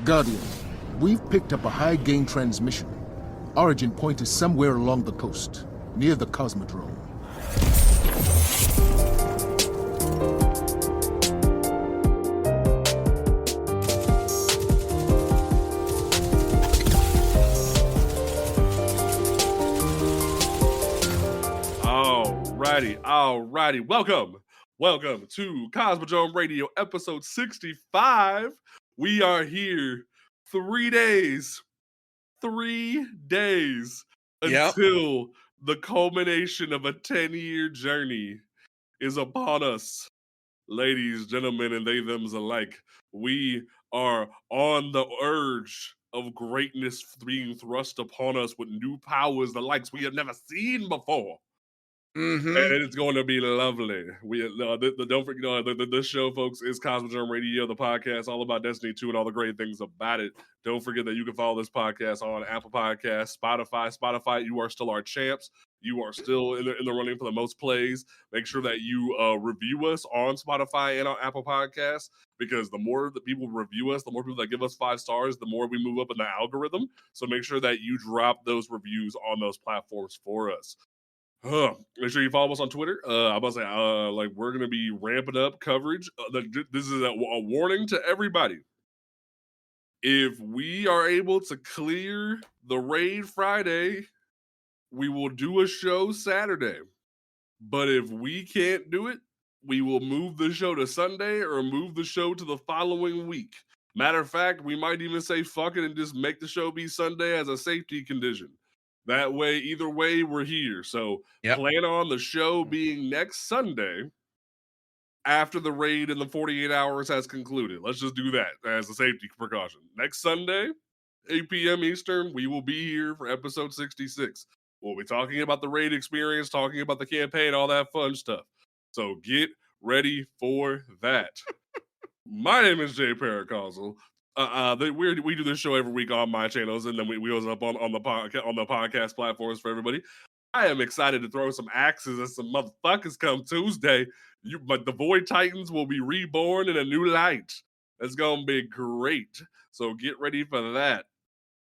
Guardian, we've picked up a high-gain transmission. Origin point is somewhere along the coast, near the Cosmodrome. Alrighty. Welcome to Cosmodrome Radio, episode 65. We are here 3 days until the culmination of a 10-year journey is upon us. Ladies, gentlemen, and they thems alike, we are on the urge of greatness being thrust upon us with new powers, the likes we have never seen before. Mm-hmm. And it's going to be lovely. Don't forget, this show, folks, is Cosmodrome Radio, the podcast all about Destiny 2 and all the great things about it. Don't forget that you can follow this podcast on Apple Podcasts, Spotify. You are still our champs. You are still in the running for the most plays. Make sure that you review us on Spotify and on Apple Podcasts, because the more that people review us, the more people that give us 5 stars, the more we move up in the algorithm. So make sure that you drop those reviews on those platforms for us. Make sure you follow us on Twitter. I'm about to say, we're going to be ramping up coverage. This is a warning to everybody. If we are able to clear the raid Friday, we will do a show Saturday. But if we can't do it, we will move the show to Sunday or move the show to the following week. Matter of fact, we might even say fuck it and just make the show be Sunday as a safety condition. That way, either way, we're here. So plan on the show being next Sunday after the raid in the 48 hours has concluded. Let's just do that as a safety precaution. Next Sunday, 8 p.m. Eastern, we will be here for episode 66. We'll be talking about the raid experience, talking about the campaign, all that fun stuff. So get ready for that. My name is JP and Cajun. We do this show every week on my channels, and then we goes up on the podcast platforms for everybody. I am excited to throw some axes at some motherfuckers come Tuesday. But the Void Titans will be reborn in a new light. It's gonna be great. So get ready for that.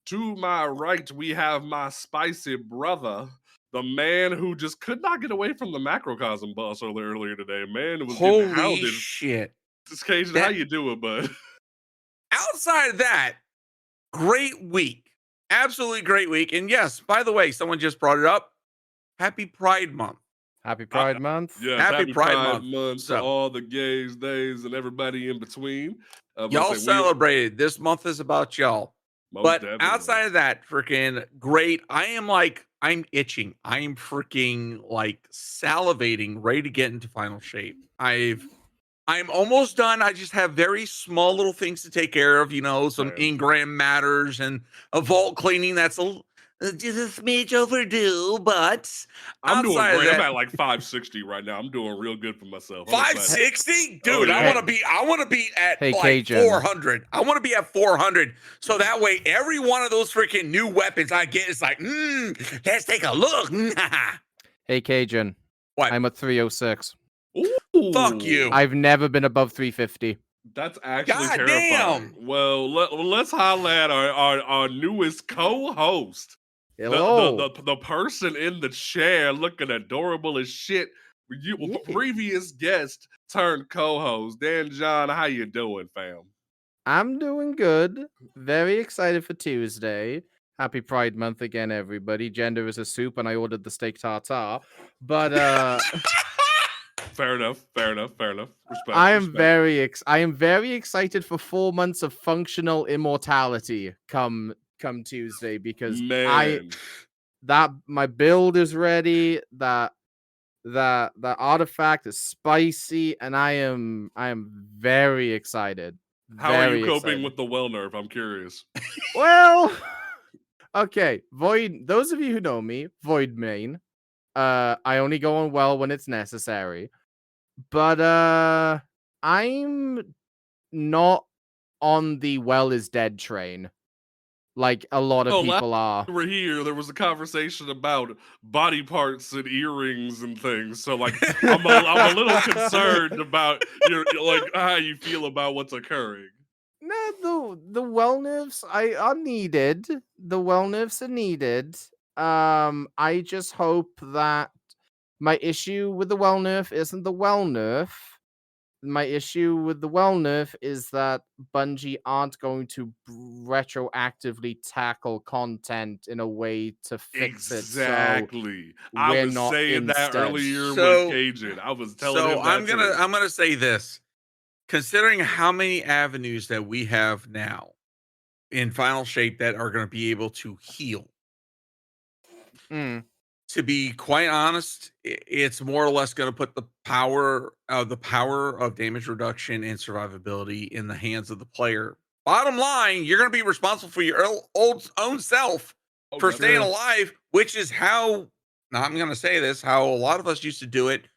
To my right, we have my spicy brother, the man who just could not get away from the macrocosm bus earlier today. Man, it was getting hounded. Holy shit! Cajun, how you doing, bud? Outside of that, great week. Absolutely great week. And yes, by the way, someone just brought it up. Happy Pride Month. Happy Pride Month. Yeah, happy Pride Month to all the gays, days, and everybody in between. Y'all celebrated. This month is about y'all. But definitely. Outside of that, freaking great. I'm itching. I'm freaking salivating, ready to get into final shape. I'm almost done. I just have very small little things to take care of, some engram matters and a vault cleaning that's just a smidge overdue, but I'm doing great. I'm at 560 right now. I'm doing real good for myself. 560? Dude, I want to be at Cajun. 400. I want to be at 400. So that way every one of those freaking new weapons I get is let's take a look. Hey Cajun. What? I'm at 306. Ooh. Fuck you. I've never been above 350. That's actually God terrifying. Damn. Well, let's highlight our newest co-host. Hello. The person in the chair looking adorable as shit. Previous guest turned co-host. DanJon, how you doing, fam? I'm doing good. Very excited for Tuesday. Happy Pride Month again, everybody. Gender is a soup, and I ordered the steak tartare. But Fair enough. Respect. I am very excited for 4 months of functional immortality come Tuesday, because my build is ready, that artifact is spicy, and I am very excited. How are you coping with the well nerve? I'm curious. Well, okay, Void. Those of you who know me, Void main. I only go on well when it's necessary, but I'm not on the well is dead train like a lot of people are. Over here, there was a conversation about body parts and earrings and things. So, I'm a little concerned about how you feel about what's occurring. No, the well nerfs are needed. The well nerfs are needed. I just hope that my issue with the well nerf isn't the well nerf. My issue with the well nerf is that Bungie aren't going to retroactively tackle content in a way to fix it. Exactly. So I we're was not saying that instead. earlier So- with Cajun. I was telling him that I'm gonna say this. Considering how many avenues that we have now in Final Shape that are going to be able to heal, to be quite honest, it's more or less going to put the power of damage reduction and survivability in the hands of the player. Bottom line, you're going to be responsible for your own self for staying alive, which is how, now I'm going to say this, how a lot of us used to do it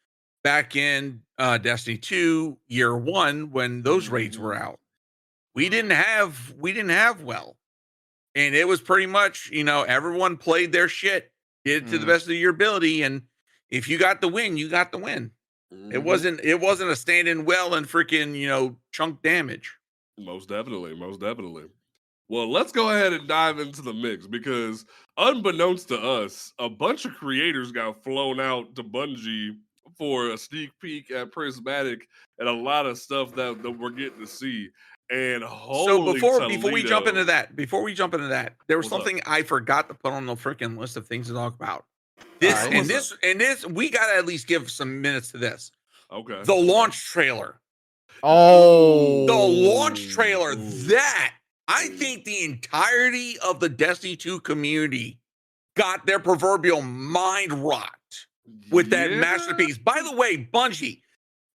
back in Destiny 2 year 1 when those raids were out. We didn't have well. And it was pretty much, everyone played their shit, did it to the best of your ability, and if you got the win, you got the win. It wasn't a stand-in well and freaking, chunk damage. Most definitely. Well, let's go ahead and dive into the mix because unbeknownst to us, a bunch of creators got flown out to Bungie for a sneak peek at Prismatic and a lot of stuff that we're getting to see. And before we jump into that, there was something I forgot to put on the freaking list of things to talk about. This we gotta at least give some minutes to this. Okay. The launch trailer. Oh, The launch trailer. That I think the entirety of the Destiny 2 community got their proverbial mind rocked with that masterpiece. By the way, Bungie,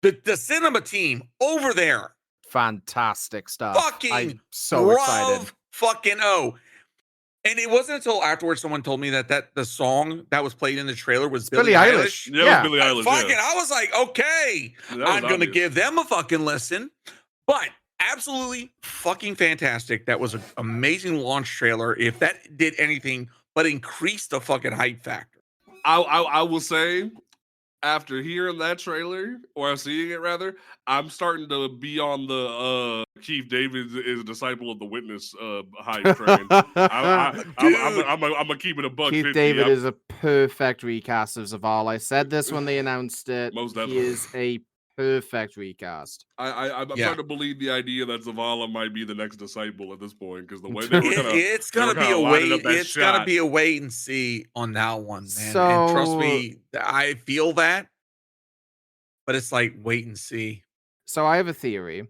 the cinema team over there. Fantastic stuff. I'm so excited. Fucking oh. And it wasn't until afterwards someone told me that the song that was played in the trailer was Billie Eilish. Yeah, it was Billie Eilish. I was like, okay, I'm going to give them a fucking listen. But absolutely fucking fantastic. That was an amazing launch trailer. If that did anything but increase the fucking hype factor. I will say, after hearing that trailer, or seeing it rather, I'm starting to be on the Keith David is a disciple of the Witness hype train. I'm gonna keep it a buck. Keith 50. David is a perfect recast of Zavala. I said this when they announced it. Most definitely. He is a perfect recast. I'm starting to believe the idea that Zavala might be the next disciple at this point because the way they were it's gonna be a wait. It's gonna be a wait and see on that one, man. So, and trust me, I feel that, but it's like wait and see. So I have a theory.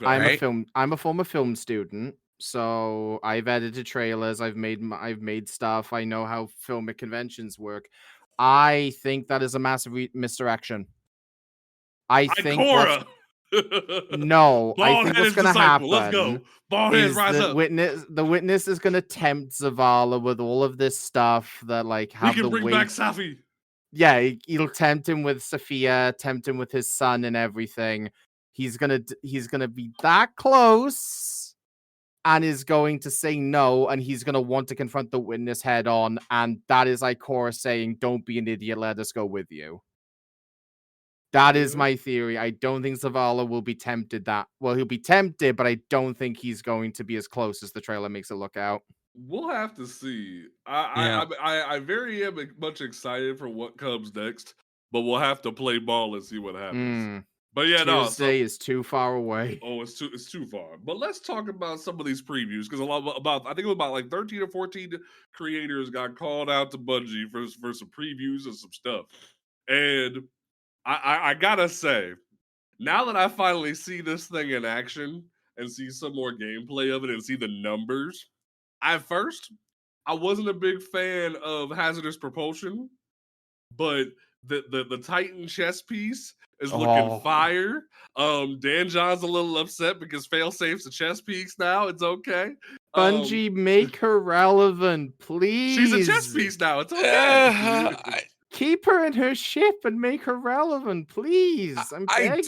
Okay. I'm a former film student, so I've edited trailers. I've made stuff. I know how filmic conventions work. I think that is a massive misdirection. I think Ikora. I think what's going to happen. Let's go. The witness is going to tempt Zavala with all of this stuff that we can bring back Safi. Yeah, he'll tempt him with Sophia, tempt him with his son and everything. He's gonna be that close, and is going to say no, and he's gonna want to confront the witness head on, and that is Ikora saying, "Don't be an idiot. Let us go with you." That is my theory. I don't think Zavala will be tempted he'll be tempted, but I don't think he's going to be as close as the trailer makes it look out. We'll have to see. I very am much excited for what comes next, but we'll have to play ball and see what happens. But yeah, Tuesday is too far away. Oh, it's too far. But let's talk about some of these previews because I think it was about like 13 or 14 creators got called out to Bungie for some previews and some stuff, and I gotta say, now that I finally see this thing in action and see some more gameplay of it and see the numbers, at first, I wasn't a big fan of hazardous propulsion, but the Titan chest piece is looking fire. DanJon's a little upset because failsafe's a chest piece now. It's okay. Bungie, make her relevant, please. She's a chest piece now. It's okay. Keep her in her ship and make her relevant, please. I'm begging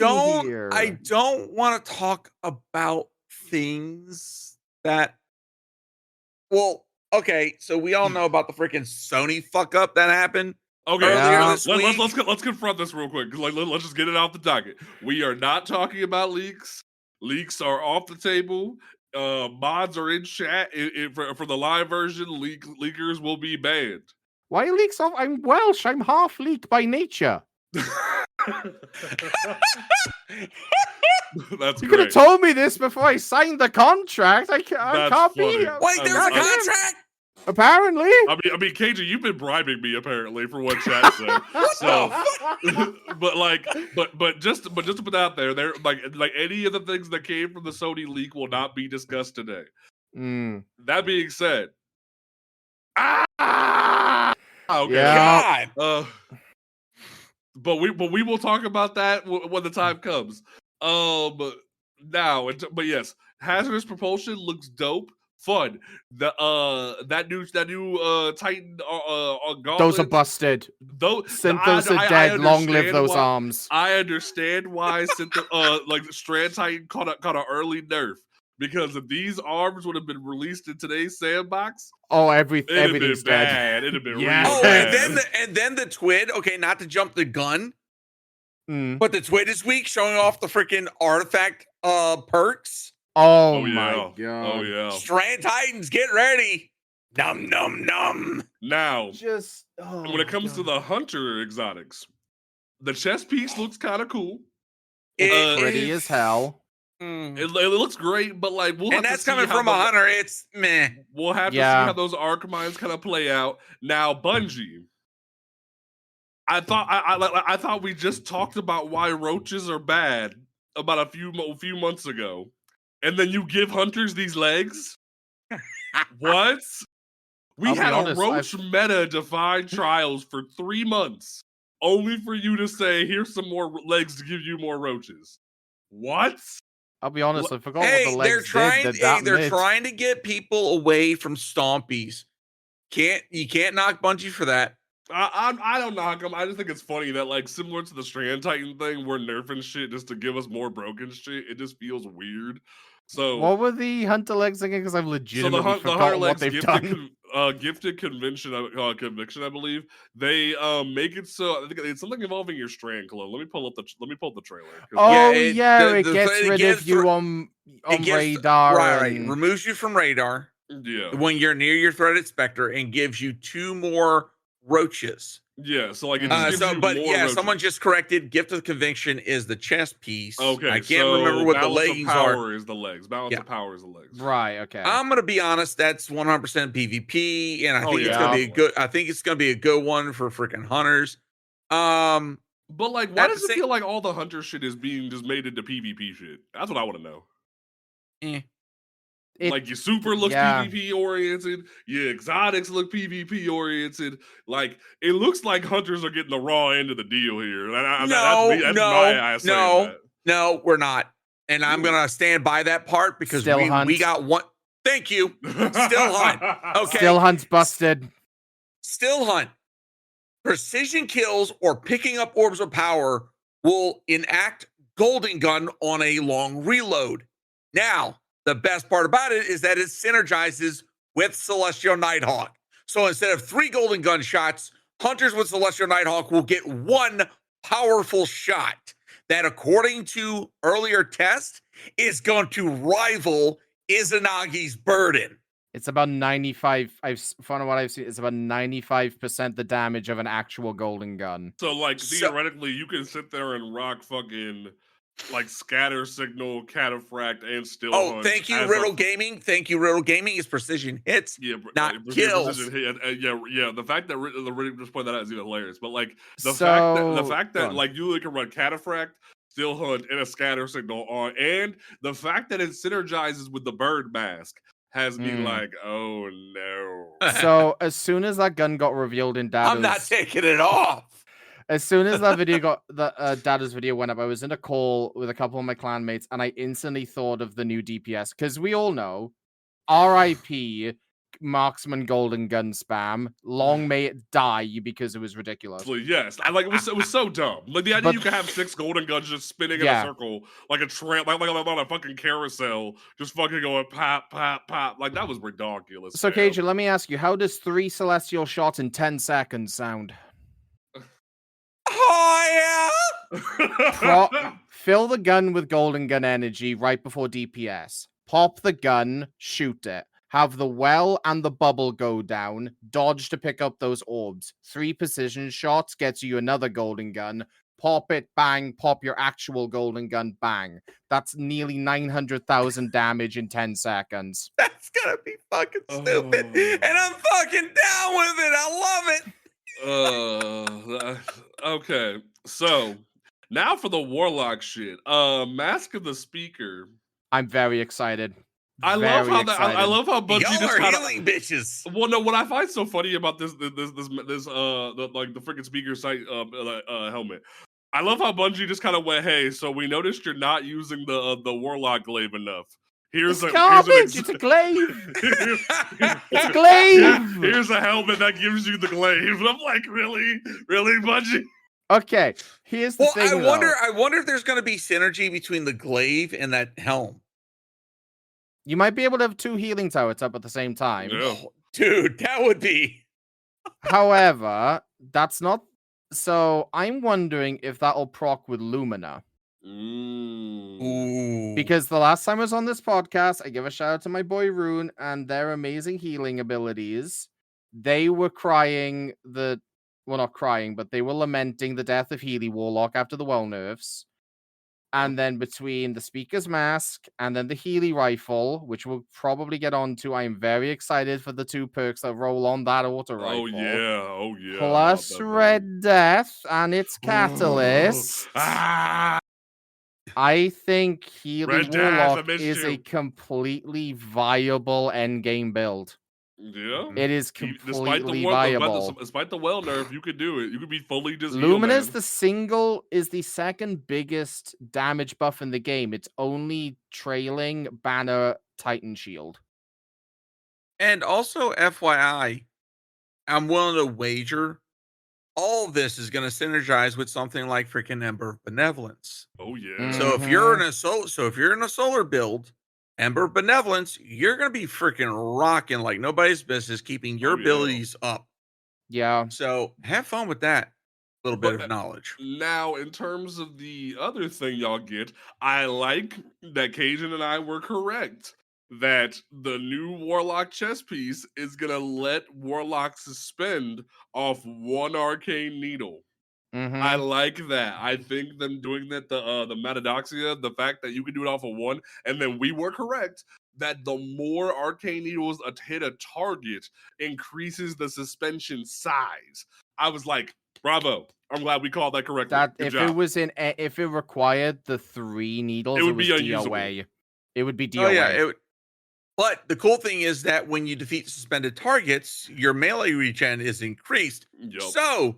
here. I don't want to talk about things that. Well, okay, so we all know about the freaking Sony fuck up that happened. Okay, let's confront this real quick. Let's just get it off the docket. We are not talking about leaks. Leaks are off the table. mods are in chat. For the live version, leakers will be banned. Why leaks off? I'm Welsh. I'm half leak by nature. That's You great. could have told me this before I signed the contract. I can't be funny. here. Wait, there's a contract? Apparently. I mean, Cajun, you've been bribing me apparently for what chat said. So, but just to put that out there, like any of the things that came from the Sony leak will not be discussed today. That being said, okay, yeah. God. But we will talk about that when the time comes. Now, but yes, hazardous propulsion looks dope. Fun. That new Titan gauntlet. Those are busted. Synthos are dead. Long live those arms. I understand why Strand Titan caught an early nerf, because if these arms would have been released in today's sandbox, everything's dead. It'd have been real bad. And then the twid. Okay, not to jump the gun, but the twid is weak, showing off the freaking artifact perks. Oh my god. Oh yeah. Strand Titans, get ready. Num num num. Now, when it comes to the hunter exotics, the chest piece looks kind of cool. It's pretty as hell. It looks great, but like we'll have that's to see coming from a hunter. It's meh. We'll have to see how those arc mines kind of play out. Now, Bungie. I thought we just talked about why roaches are bad about a few months ago. And then you give hunters these legs? What? We had a roach meta define trials for 3 months, only for you to say, here's some more legs to give you more roaches. What? I'll be honest, I forgot what the legs they're trying to get people away from stompies. You can't knock Bungie for that. I don't knock them. I just think it's funny that, like, similar to the Strand Titan thing, we're nerfing shit just to give us more broken shit. It just feels weird. So what were the hunter legs again? Because I've legitimately forgotten what they've done. Gifted conviction, I believe. They make it so I think it's something involving your strand clone. Let me pull up the trailer. It gets rid of you on radar. Right, removes you from radar. Yeah. When you're near your threatened specter, and gives you 2 more roaches. Yeah, so like someone just corrected. Gift of Conviction is the chest piece. Okay, I can't remember what the leggings are. Is the legs. Balance of power is the legs. Right. Okay. I'm gonna be honest. That's 100% PvP, and I think it's gonna be a good. I think it's gonna be a good one for freaking hunters. But like, why does it feel like all the hunter shit is being just made into PvP shit? That's what I want to know. Like your super looks PvP oriented, your exotics look PvP oriented. Like it looks like hunters are getting the raw end of the deal here. No, we're not. And I'm gonna stand by that part because we got one. Thank you. Still hunt. Okay. Still hunt's busted. Still hunt. Precision kills or picking up orbs of power will enact Golden Gun on a long reload. Now, the best part about it is that it synergizes with Celestial Nighthawk. So instead of 3 Golden Gun shots, hunters with Celestial Nighthawk will get 1 powerful shot that, according to earlier tests, is going to rival Izanagi's burden. It's about 95. From what I've seen, it's about 95% the damage of an actual Golden Gun. So, like, theoretically, you can sit there and rock fucking like Scatter Signal, Cataphract, and Still Hunt. Thank you, Riddle Gaming. Thank you, Riddle Gaming. Is precision hits, not kills. The fact that Riddle just pointed that out is even hilarious. But like the fact that like you can run Cataphract, Still Hunt, and a Scatter Signal on, and the fact that it synergizes with the Bird Mask has me like, oh no. So as soon as that gun got revealed in Dada's, I'm not taking it off. As soon as that video Dada's video went up, I was in a call with a couple of my clanmates, and I instantly thought of the new DPS, because we all know, RIP Marksman Golden Gun spam. Long may it die because it was ridiculous. Yes, it was so dumb. Like the idea you could have 6 Golden Guns just spinning in a circle like a tramp, like on a fucking carousel, just fucking going pop, pop, pop. Like that was ridiculous. So, Cajun, let me ask you, how does 3 celestial shots in 10 seconds sound? Oh yeah! Fill the gun with Golden Gun energy right before DPS. pop the gun, shoot it. Have the well and the bubble go down, dodge to pick up those orbs. 3 precision shots gets you another golden gun. Pop it, bang, pop your actual golden gun, bang. That's nearly 900,000 damage in 10 seconds. That's gonna be fucking stupid. And I'm fucking down with it. I love it. Okay. So now for the Warlock shit. Mask of the Speaker. I'm very excited. I love how Bungie Y'all just are kinda, healing bitches. Well, no, what I find so funny about the freaking speaker site helmet. I love how Bungie just kind of went, hey, so we noticed you're not using the Warlock glaive enough. It's a glaive. It's a glaive. Here's a helmet that gives you the glaive. And I'm like, really, Bungie? Okay, here's the thing. I wonder if there's going to be synergy between the glaive and that helm. You might be able to have 2 healing turrets up at the same time. Yeah. Dude, that would be. However, that's not. So I'm wondering if that'll proc with Lumina. Ooh. Because the last time I was on this podcast, I give a shout out to my boy Rune and their amazing healing abilities. They were crying not crying, but they were lamenting the death of Healy Warlock after the well nerfs. And then between the Speaker's Mask and then the Healy Rifle, which we'll probably get onto, I am very excited for the 2 perks that roll on that auto rifle. Oh yeah. Plus Red Death and its catalyst. I think Healy Warlock is a completely viable endgame build. Yeah, it is completely viable. Despite the well nerf, you could do it. You could be fully just. Lumina's is the second biggest damage buff in the game. It's only trailing Banner Titan Shield. And also, FYI, I'm willing to wager all of this is going to synergize with something like freaking Ember of Benevolence. Oh yeah. Mm-hmm. So if you're in a solar build, Ember of Benevolence, you're going to be freaking rocking like nobody's business, keeping your abilities up. Yeah. So have fun with that little bit of knowledge. Now, in terms of the other thing y'all get, I like that Cajun and I were correct that the new Warlock chess piece is going to let Warlock suspend off 1 arcane needle. Mm-hmm. I like that. I think them doing that, the Metadoxia, the fact that you can do it off of 1, and then we were correct that the more arcane needles hit a target increases the suspension size. I was like, bravo. I'm glad we called that correctly. If it required the 3 needles, it would be unusable. DOA. It would be DOA. Oh yeah, but the cool thing is that when you defeat suspended targets, your melee regen is increased. Yep. So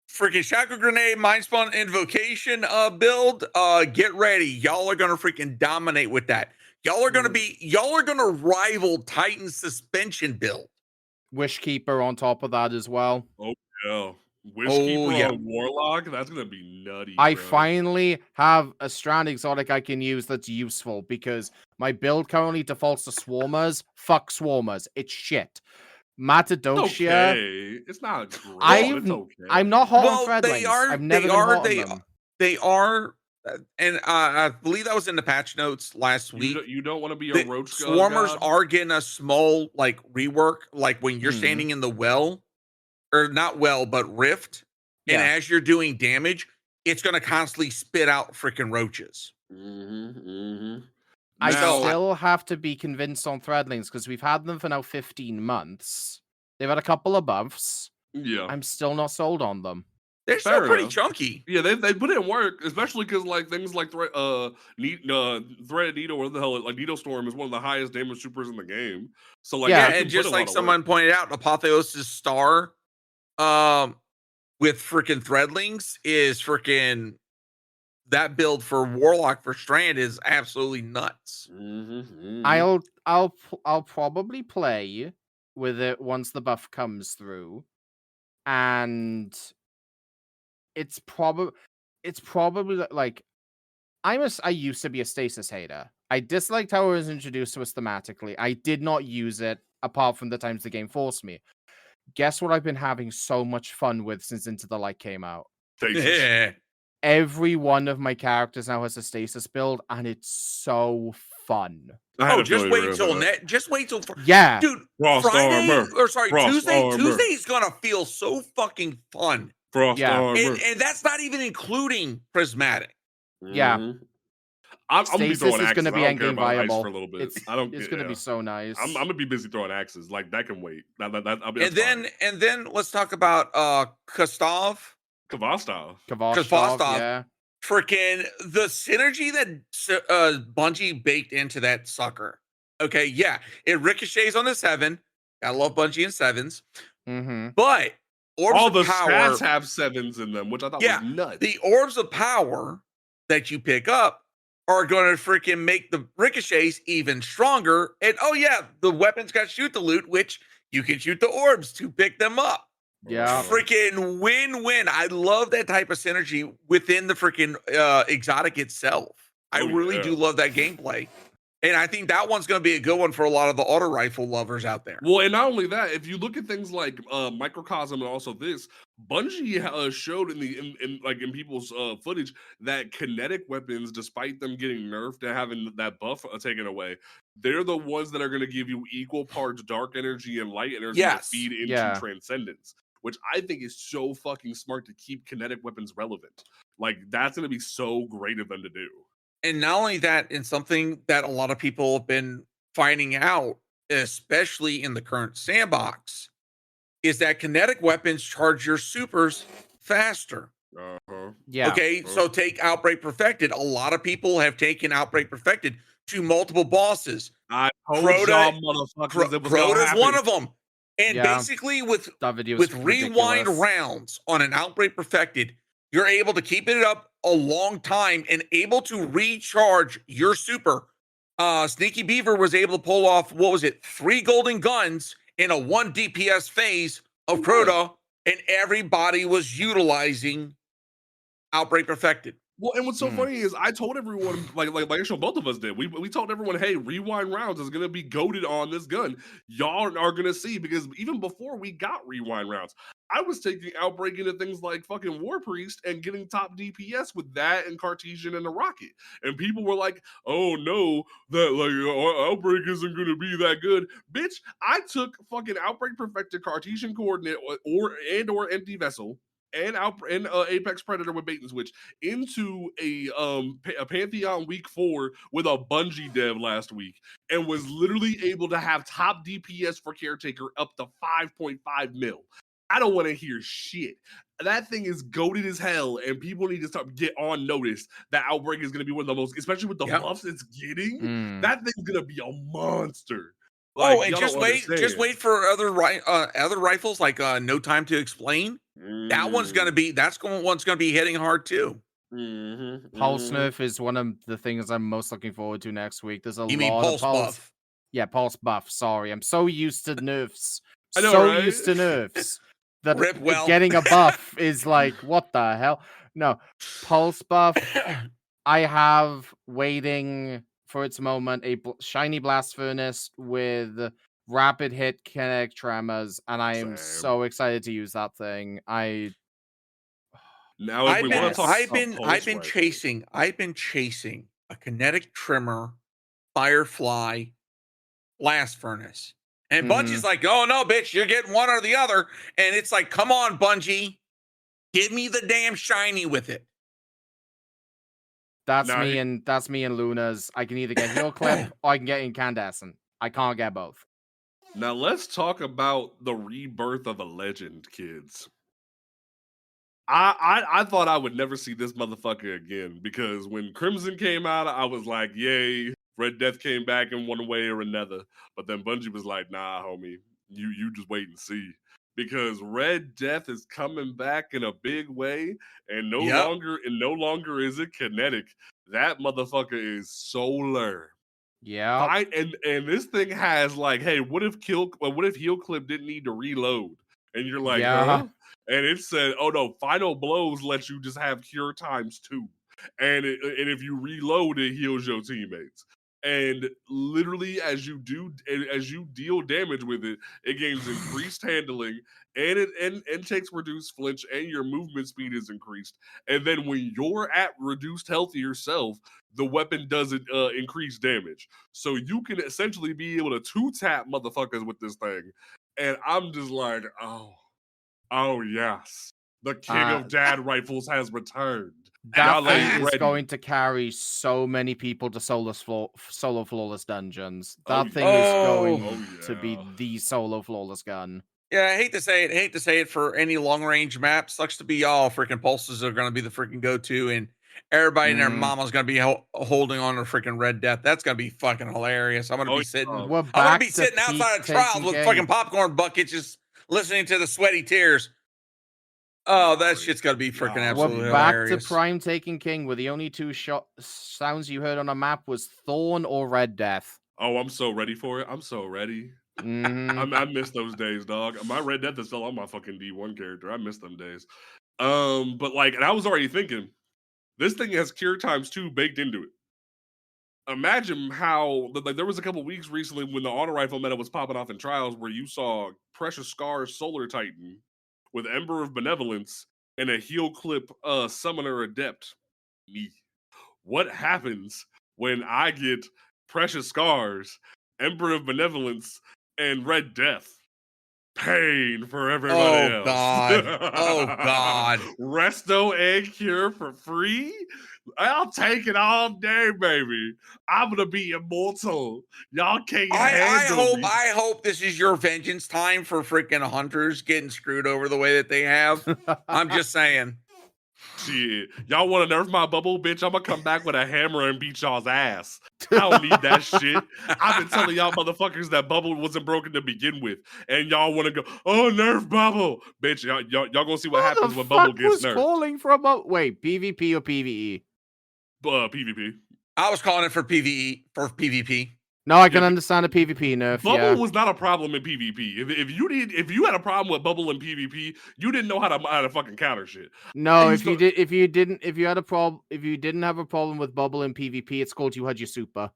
freaking Shackle Grenade, Mind Spawn Invocation build, get ready. Y'all are gonna freaking dominate with that. Y'all are gonna rival Titan suspension build. Wishkeeper on top of that as well. Oh yeah. Wishkeeper on Warlock, that's gonna be nutty. I finally have a Strand exotic I can use that's useful because my build currently defaults to Swarmers. Fuck Swarmers. It's shit. Matadoxia. Okay. It's not great. I'm not hot on Threadlings. I've never been hot on them. They are, and I believe that was in the patch notes last week. You don't want to be a roach. Swarmers are getting a small rework, like when you're standing in the well, or not well, but rift, and as you're doing damage, it's going to constantly spit out freaking roaches. I still have to be convinced on Threadlings because we've had them for now 15 months. They've had a couple of buffs. Yeah, I'm still not sold on them. They're still pretty chunky. Yeah, they put in work, especially because things like Threaded Needle, or the hell, Needle Storm is one of the highest damage supers in the game. So and just like someone pointed out, Apotheosis Star, with freaking Threadlings is freaking. That build for Warlock for Strand is absolutely nuts. I'll probably play with it once the buff comes through, and it's probably like I used to be a stasis hater. I disliked how it was introduced to us thematically. I did not use it apart from the times the game forced me. Guess what I've been having so much fun with since Into the Light came out? Stasis. Every one of my characters now has a stasis build, and it's so fun. Just wait till yeah, dude. Frost Friday armor. or sorry, Frost Tuesday. armor. Tuesday's gonna feel so fucking fun. Frost armor. And that's not even including prismatic. Yeah. Mm-hmm. I'm gonna be throwing axes. Gonna be I don't care about viable. ice for a little bit. It's gonna be so nice. I'm gonna be busy throwing axes. Like that can wait. And then let's talk about Kvostov. Yeah. Freaking the synergy that Bungie baked into that sucker. Okay, yeah, it ricochets on the 7. I love Bungie and 7s. Mm-hmm. But all the stats have 7s in them, which I thought was nuts. The orbs of power that you pick up are going to freaking make the ricochets even stronger. And the weapons got shoot the loot, which you can shoot the orbs to pick them up. Yeah. Freaking win-win. I love that type of synergy within the freaking exotic itself. I really do love that gameplay. And I think that one's going to be a good one for a lot of the auto rifle lovers out there. Well, and not only that, if you look at things like Microcosm and also this, Bungie showed in people's footage that kinetic weapons, despite them getting nerfed and having that buff taken away, they're the ones that are going to give you equal parts dark energy and light energy to feed into Transcendence, which I think is so fucking smart to keep kinetic weapons relevant. Like, that's going to be so great of them to do. And not only that, and something that a lot of people have been finding out, especially in the current sandbox, is that kinetic weapons charge your supers faster. Yeah. Okay, so take Outbreak Perfected. A lot of people have taken Outbreak Perfected to multiple bosses. I told y'all motherfuckers it was Crota's one of them. And basically with ridiculous. rewind rounds on an Outbreak Perfected, you're able to keep it up a long time and able to recharge your super. Sneaky Beaver was able to pull off, 3 golden guns in a 1 DPS phase of Crota, and everybody was utilizing Outbreak Perfected. Well, and what's so funny is I told everyone, like actually both of us did. We told everyone, hey, rewind rounds is gonna be goated on this gun. Y'all are gonna see, because even before we got rewind rounds, I was taking Outbreak into things like fucking War Priest and getting top DPS with that and Cartesian and the Rocket. And people were like, oh no, that Outbreak isn't gonna be that good. Bitch, I took fucking Outbreak Perfected Cartesian Coordinate or Empty Vessel and Apex Predator with Bait and Switch into a Pantheon week 4 with a Bungie dev last week, and was literally able to have top DPS for Caretaker up to 5.5 mil. I don't want to hear shit. That thing is goated as hell, and people need to start get on notice that Outbreak is going to be one of the most, especially with the buffs it's getting. That thing's going to be a monster. Like, and just wait for other rifles like No Time to Explain. That one's gonna be hitting hard too. Pulse nerf is one of the things I'm most looking forward to next week. There's a lot of pulse buff. Yeah, pulse buff. Sorry, I'm so used to nerfs. Used to nerfs that getting a buff is like, what the hell? No, pulse buff. I have waiting for its moment a shiny blast furnace with rapid hit kinetic tremors, and I am so excited to use that thing. I've been chasing a kinetic tremor Firefly blast furnace, and Bungie's like, oh no, bitch, you're getting one or the other. And it's like, come on, Bungie, give me the damn shiny with it. That's me and Luna's. I can either get Heal Clip or I can get Incandescent. I can't get both. Now let's talk about the rebirth of a legend, kids. I thought I would never see this motherfucker again, because when Crimson came out, I was like, yay, Red Death came back in one way or another. But then Bungie was like, nah, homie, you just wait and see. Because Red Death is coming back in a big way, and no longer is it kinetic. That motherfucker is solar. Yeah. And this thing has like, hey, what if Heal Clip didn't need to reload? And you're like, huh? And it said, oh no, Final Blows lets you just have cure ×2. And if you reload, it heals your teammates. And literally, as you deal damage with it, it gains increased handling, and it takes reduced flinch, and your movement speed is increased. And then when you're at reduced health yourself, the weapon doesn't increase damage. So you can essentially be able to 2-tap motherfuckers with this thing. And I'm just like, oh yes, the king of dad rifles has returned. That thing is going to carry so many people to solo flawless dungeons. That thing is going to be the solo flawless gun. Yeah, I hate to say it for any long range map. Sucks to be y'all. Freaking pulses are going to be the freaking go to, and everybody and their mama's going to be holding on to freaking Red Death. That's going to be fucking hilarious. I'm going to be sitting. I'm going to be sitting outside of trials with fucking popcorn buckets, just listening to the sweaty tears. Oh, that shit's got to be freaking absolutely hilarious. Back to Prime Taken King, where the only two sounds you heard on a map was Thorn or Red Death. Oh, I'm so ready for it. I'm so ready. I miss those days, dog. My Red Death is still on my fucking D1 character. I miss them days. But like, and I was already thinking, this thing has cure times 2 baked into it. Imagine how, like, there was a couple weeks recently when the auto rifle meta was popping off in trials where you saw Precious Scars Solar Titan with Ember of Benevolence and a heal clip Summoner Adept. Me. What happens when I get Precious Scars, Ember of Benevolence, and Red Death? Pain for everybody else. Oh God. Resto and cure for free? I'll take it all day, baby. I'm gonna be immortal. Y'all can't handle me. I hope this is your vengeance time for freaking hunters getting screwed over the way that they have. I'm just saying. Shit. Y'all want to nerf my bubble, bitch? I'm gonna come back with a hammer and beat y'all's ass. I don't need that shit. I've been telling y'all motherfuckers that bubble wasn't broken to begin with, and y'all want to go, oh, nerf bubble, bitch. Y'all gonna see what happens when bubble gets nerfed. Calling for a wait, PvP or PvE? PvP. I was calling it for PvP. No, I can understand a PvP nerf. Bubble was not a problem in PvP. If you had a problem with bubble in PvP, you didn't know how to fucking counter shit. No, if you didn't have a problem with bubble in PvP, it's called you had your super.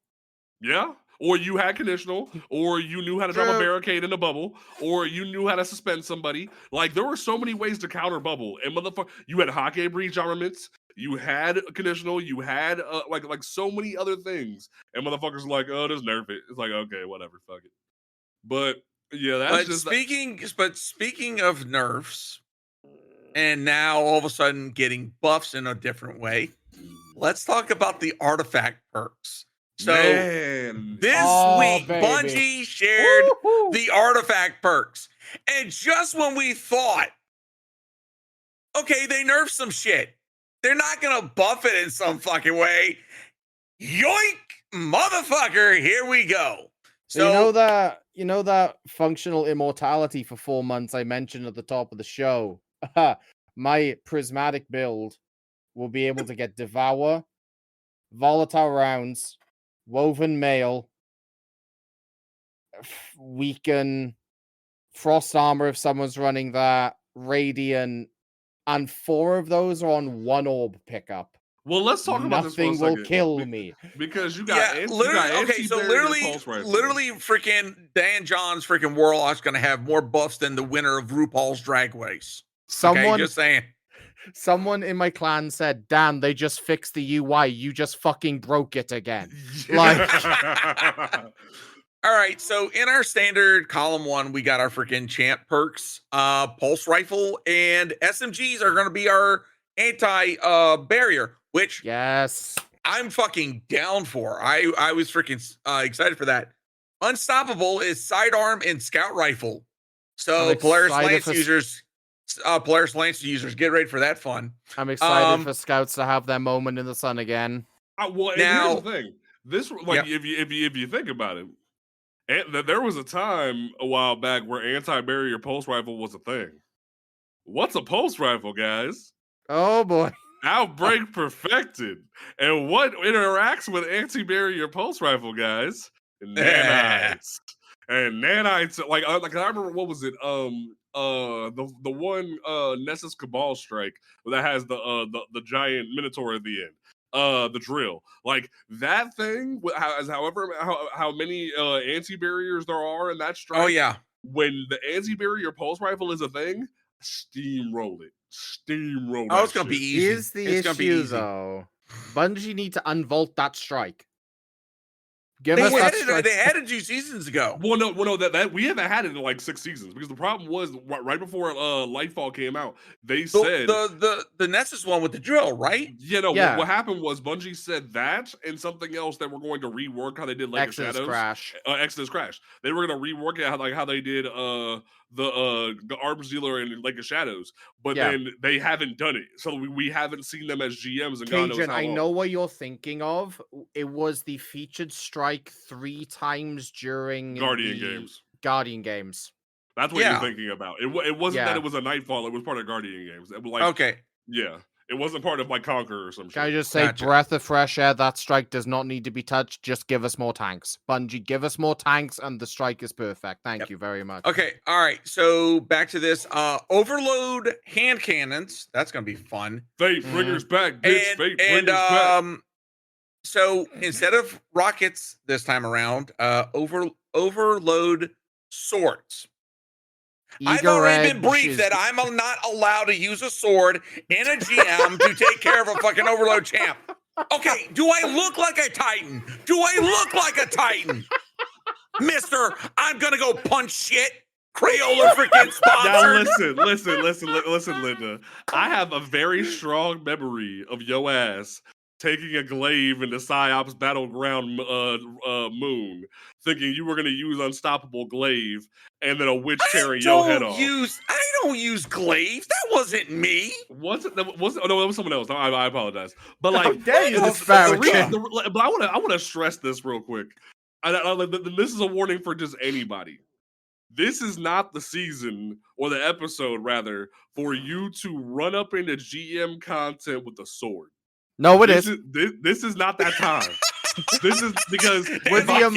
Yeah. Or you had conditional, or you knew how to drop a barricade in a bubble, or you knew how to suspend somebody. Like, there were so many ways to counter bubble. And motherfucker, you had Hake breach armaments, you had conditional, you had like so many other things. And motherfuckers are like, oh, just nerf it. It's like, okay, whatever, fuck it. But yeah, that's speaking of nerfs, and now all of a sudden getting buffs in a different way, let's talk about the artifact perks. So this week, baby. Bungie shared the artifact perks. And just when we thought, okay, they nerfed some shit, they're not going to buff it in some fucking way. Yoink, motherfucker, here we go. So you know that functional immortality for 4 months I mentioned at the top of the show? My prismatic build will be able to get Devour, Volatile Rounds, Woven Mail, Weaken, Frost Armor if someone's running that, Radiant, and 4 of those are on 1 orb pickup. Well, let's talk about this for a second. Nothing will kill me. Because you got literally freaking DanJon's freaking Warlock's going to have more buffs than the winner of RuPaul's Drag Race. Just saying. Someone in my clan said, Dan, they just fixed the UI. You just fucking broke it again. Like, all right. So in our standard column 1, we got our freaking champ perks. Pulse rifle and SMGs are going to be our anti-barrier, which yes, I'm fucking down for. I was freaking excited for that. Unstoppable is sidearm and scout rifle. So Polaris Lance users, get ready for that fun. I'm excited for scouts to have their moment in the sun again. Well, now, here's the thing. This, like, if you think about it, there was a time a while back where anti-barrier pulse rifle was a thing. What's a pulse rifle, guys? Oh boy. Outbreak perfected. And what interacts with anti-barrier pulse rifle, guys? Nanites. And nanites, like I remember, what was it? The one Nessus Cabal strike that has the giant Minotaur at the end. the drill. Like that thing, how many anti-barriers there are in that strike. Oh yeah. When the anti-barrier pulse rifle is a thing, steamroll it. Steamroll. Oh, it's gonna be easy. Here's the issue, though. Bungie need to unvolt that strike. Give us that strike. They had it 2 seasons ago. Well, no, that we haven't had it in like 6 seasons because the problem was right before Lightfall came out, they said the Nessus one with the drill, right? What happened was Bungie said that and something else that we're going to rework how they did Lake of Shadows. Exodus Crash. They were going to rework it how they did the arms dealer in Lake of Shadows, but then they haven't done it, so we haven't seen them as GMs. And God knows how long. I know what you're thinking of. It was the featured strike 3 times during Guardian games. That's what you're thinking about. It wasn't that it was a Nightfall. It was part of Guardian games. It was like, okay. Yeah. It wasn't part of like Conqueror or some shit. Can I just say, breath of fresh air, that strike does not need to be touched. Just give us more tanks. Bungie, give us more tanks, and the strike is perfect. Thank you very much. Okay, all right. So back to this. Overload hand cannons. That's going to be fun. Fate bringers back, bitch. Fate bringers back. So instead of rockets this time around, overload swords. I've already been briefed that I'm not allowed to use a sword in a GM to take care of a fucking overload champ. Okay, do I look like a Titan? Mister, I'm gonna go punch shit. Crayola freaking sponsored. Now listen, Linda. I have a very strong memory of yo ass taking a glaive in the PsyOps Battleground moon, thinking you were going to use Unstoppable Glaive, and then a witch tearing your head off. I don't use glaives. That wasn't me. Was it? Oh, no, it was someone else. I apologize. But like, but I want to stress this real quick. This is a warning for just anybody. This is not the season, or the episode rather, for you to run up into GM content with a sword. No, it is. This is not that time. This is because with the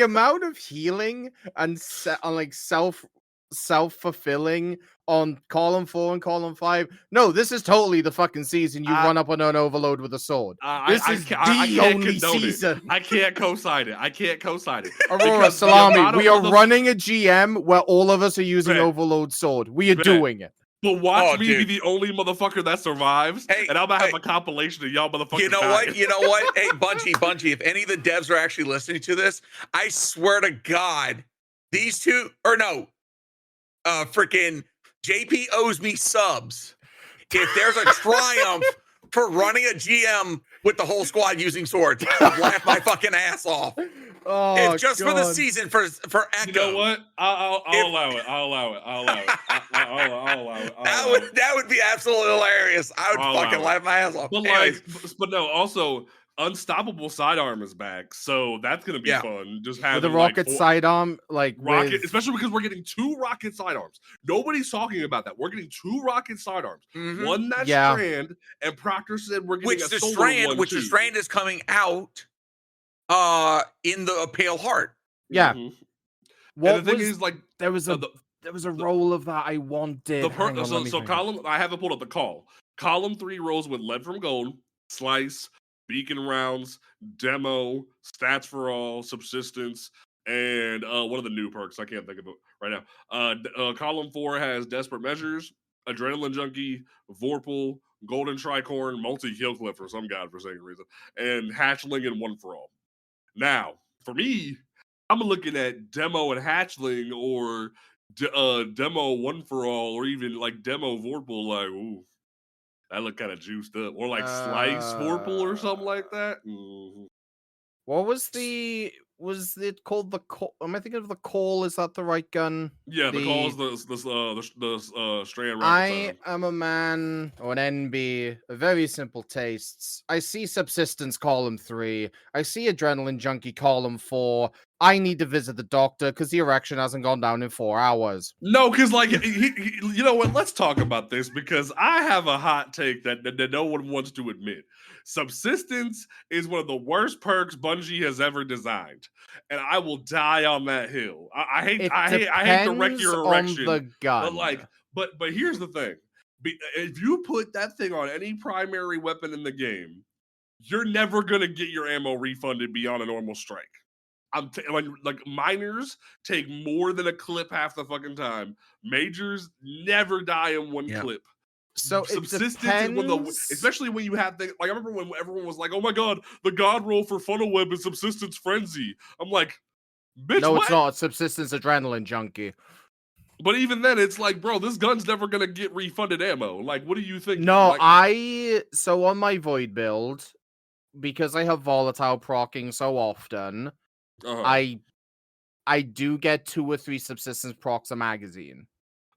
amount of healing and self-fulfilling on column 4 and column 5. No, this is totally the fucking season you run up on an overload with a sword. This is the only season. I can't co-sign it. Aurora Salami, we are running a GM where all of us are using overload sword. We are doing it. But watch me be the only motherfucker that survives, and I'm gonna have a compilation of y'all motherfuckers. You know what? Hey, Bungie, if any of the devs are actually listening to this, I swear to God, these two, freaking JP owes me subs. If there's a triumph for running a GM with the whole squad using swords, I'll laugh my fucking ass off. Oh, it's just for the season for Echo. You know what? I'll allow it. That would be absolutely hilarious. I would fucking laugh my ass off. But no. Also, Unstoppable Sidearm is back, so that's gonna be fun. Just having with the rocket sidearm, especially because we're getting 2 rocket sidearms. Nobody's talking about that. We're getting 2 rocket sidearms. Mm-hmm. One that's Strand, and Proctor said we're getting a solar one. The Strand is coming out. In the Pale Heart. Yeah. Mm-hmm. What the thing is, like, there was a roll of that I wanted. Column, I haven't pulled up the call. Column 3 rolls with Lead from Gold, Slice, Beacon Rounds, Demo, Stats for All, Subsistence, and one of the new perks. I can't think of it right now. Column 4 has Desperate Measures, Adrenaline Junkie, Vorpal, Golden Tricorn, Multi-Kill Clip for some godforsaken reason, and Hatchling and One for All. Now, for me, I'm looking at Demo and Hatchling, or Demo One for All, or even like Demo Vorpal, like, ooh, that look kind of juiced up. Or like Slice Vorpal or something like that. Mm-hmm. What was it called? The call? Am I thinking of the call? Is that the right gun? Yeah, the call is the Strand. I am a man, or an NB, very simple tastes. I see Subsistence column 3. I see Adrenaline Junkie column 4. I need to visit the doctor because the erection hasn't gone down in 4 hours. No, because like you know what? Let's talk about this because I have a hot take that no one wants to admit. Subsistence is one of the worst perks Bungie has ever designed, and I will die on that hill. I hate to wreck your erection, on the gun. but here's the thing: If you put that thing on any primary weapon in the game, you're never gonna get your ammo refunded beyond a normal strike. Like minors take more than a clip half the fucking time. Majors never die in one clip. So subsistence it depends. is especially when you have things like I remember when everyone was like, "Oh my god, the god roll for funnel web is subsistence frenzy." I'm like, bitch, no, what? It's not. It's subsistence adrenaline junkie. But even then, it's like, bro, this gun's never gonna get refunded ammo. Like, what do you think? No, like, so on my void build, because I have volatile procking so often, I do get 2 or 3 subsistence procs a magazine.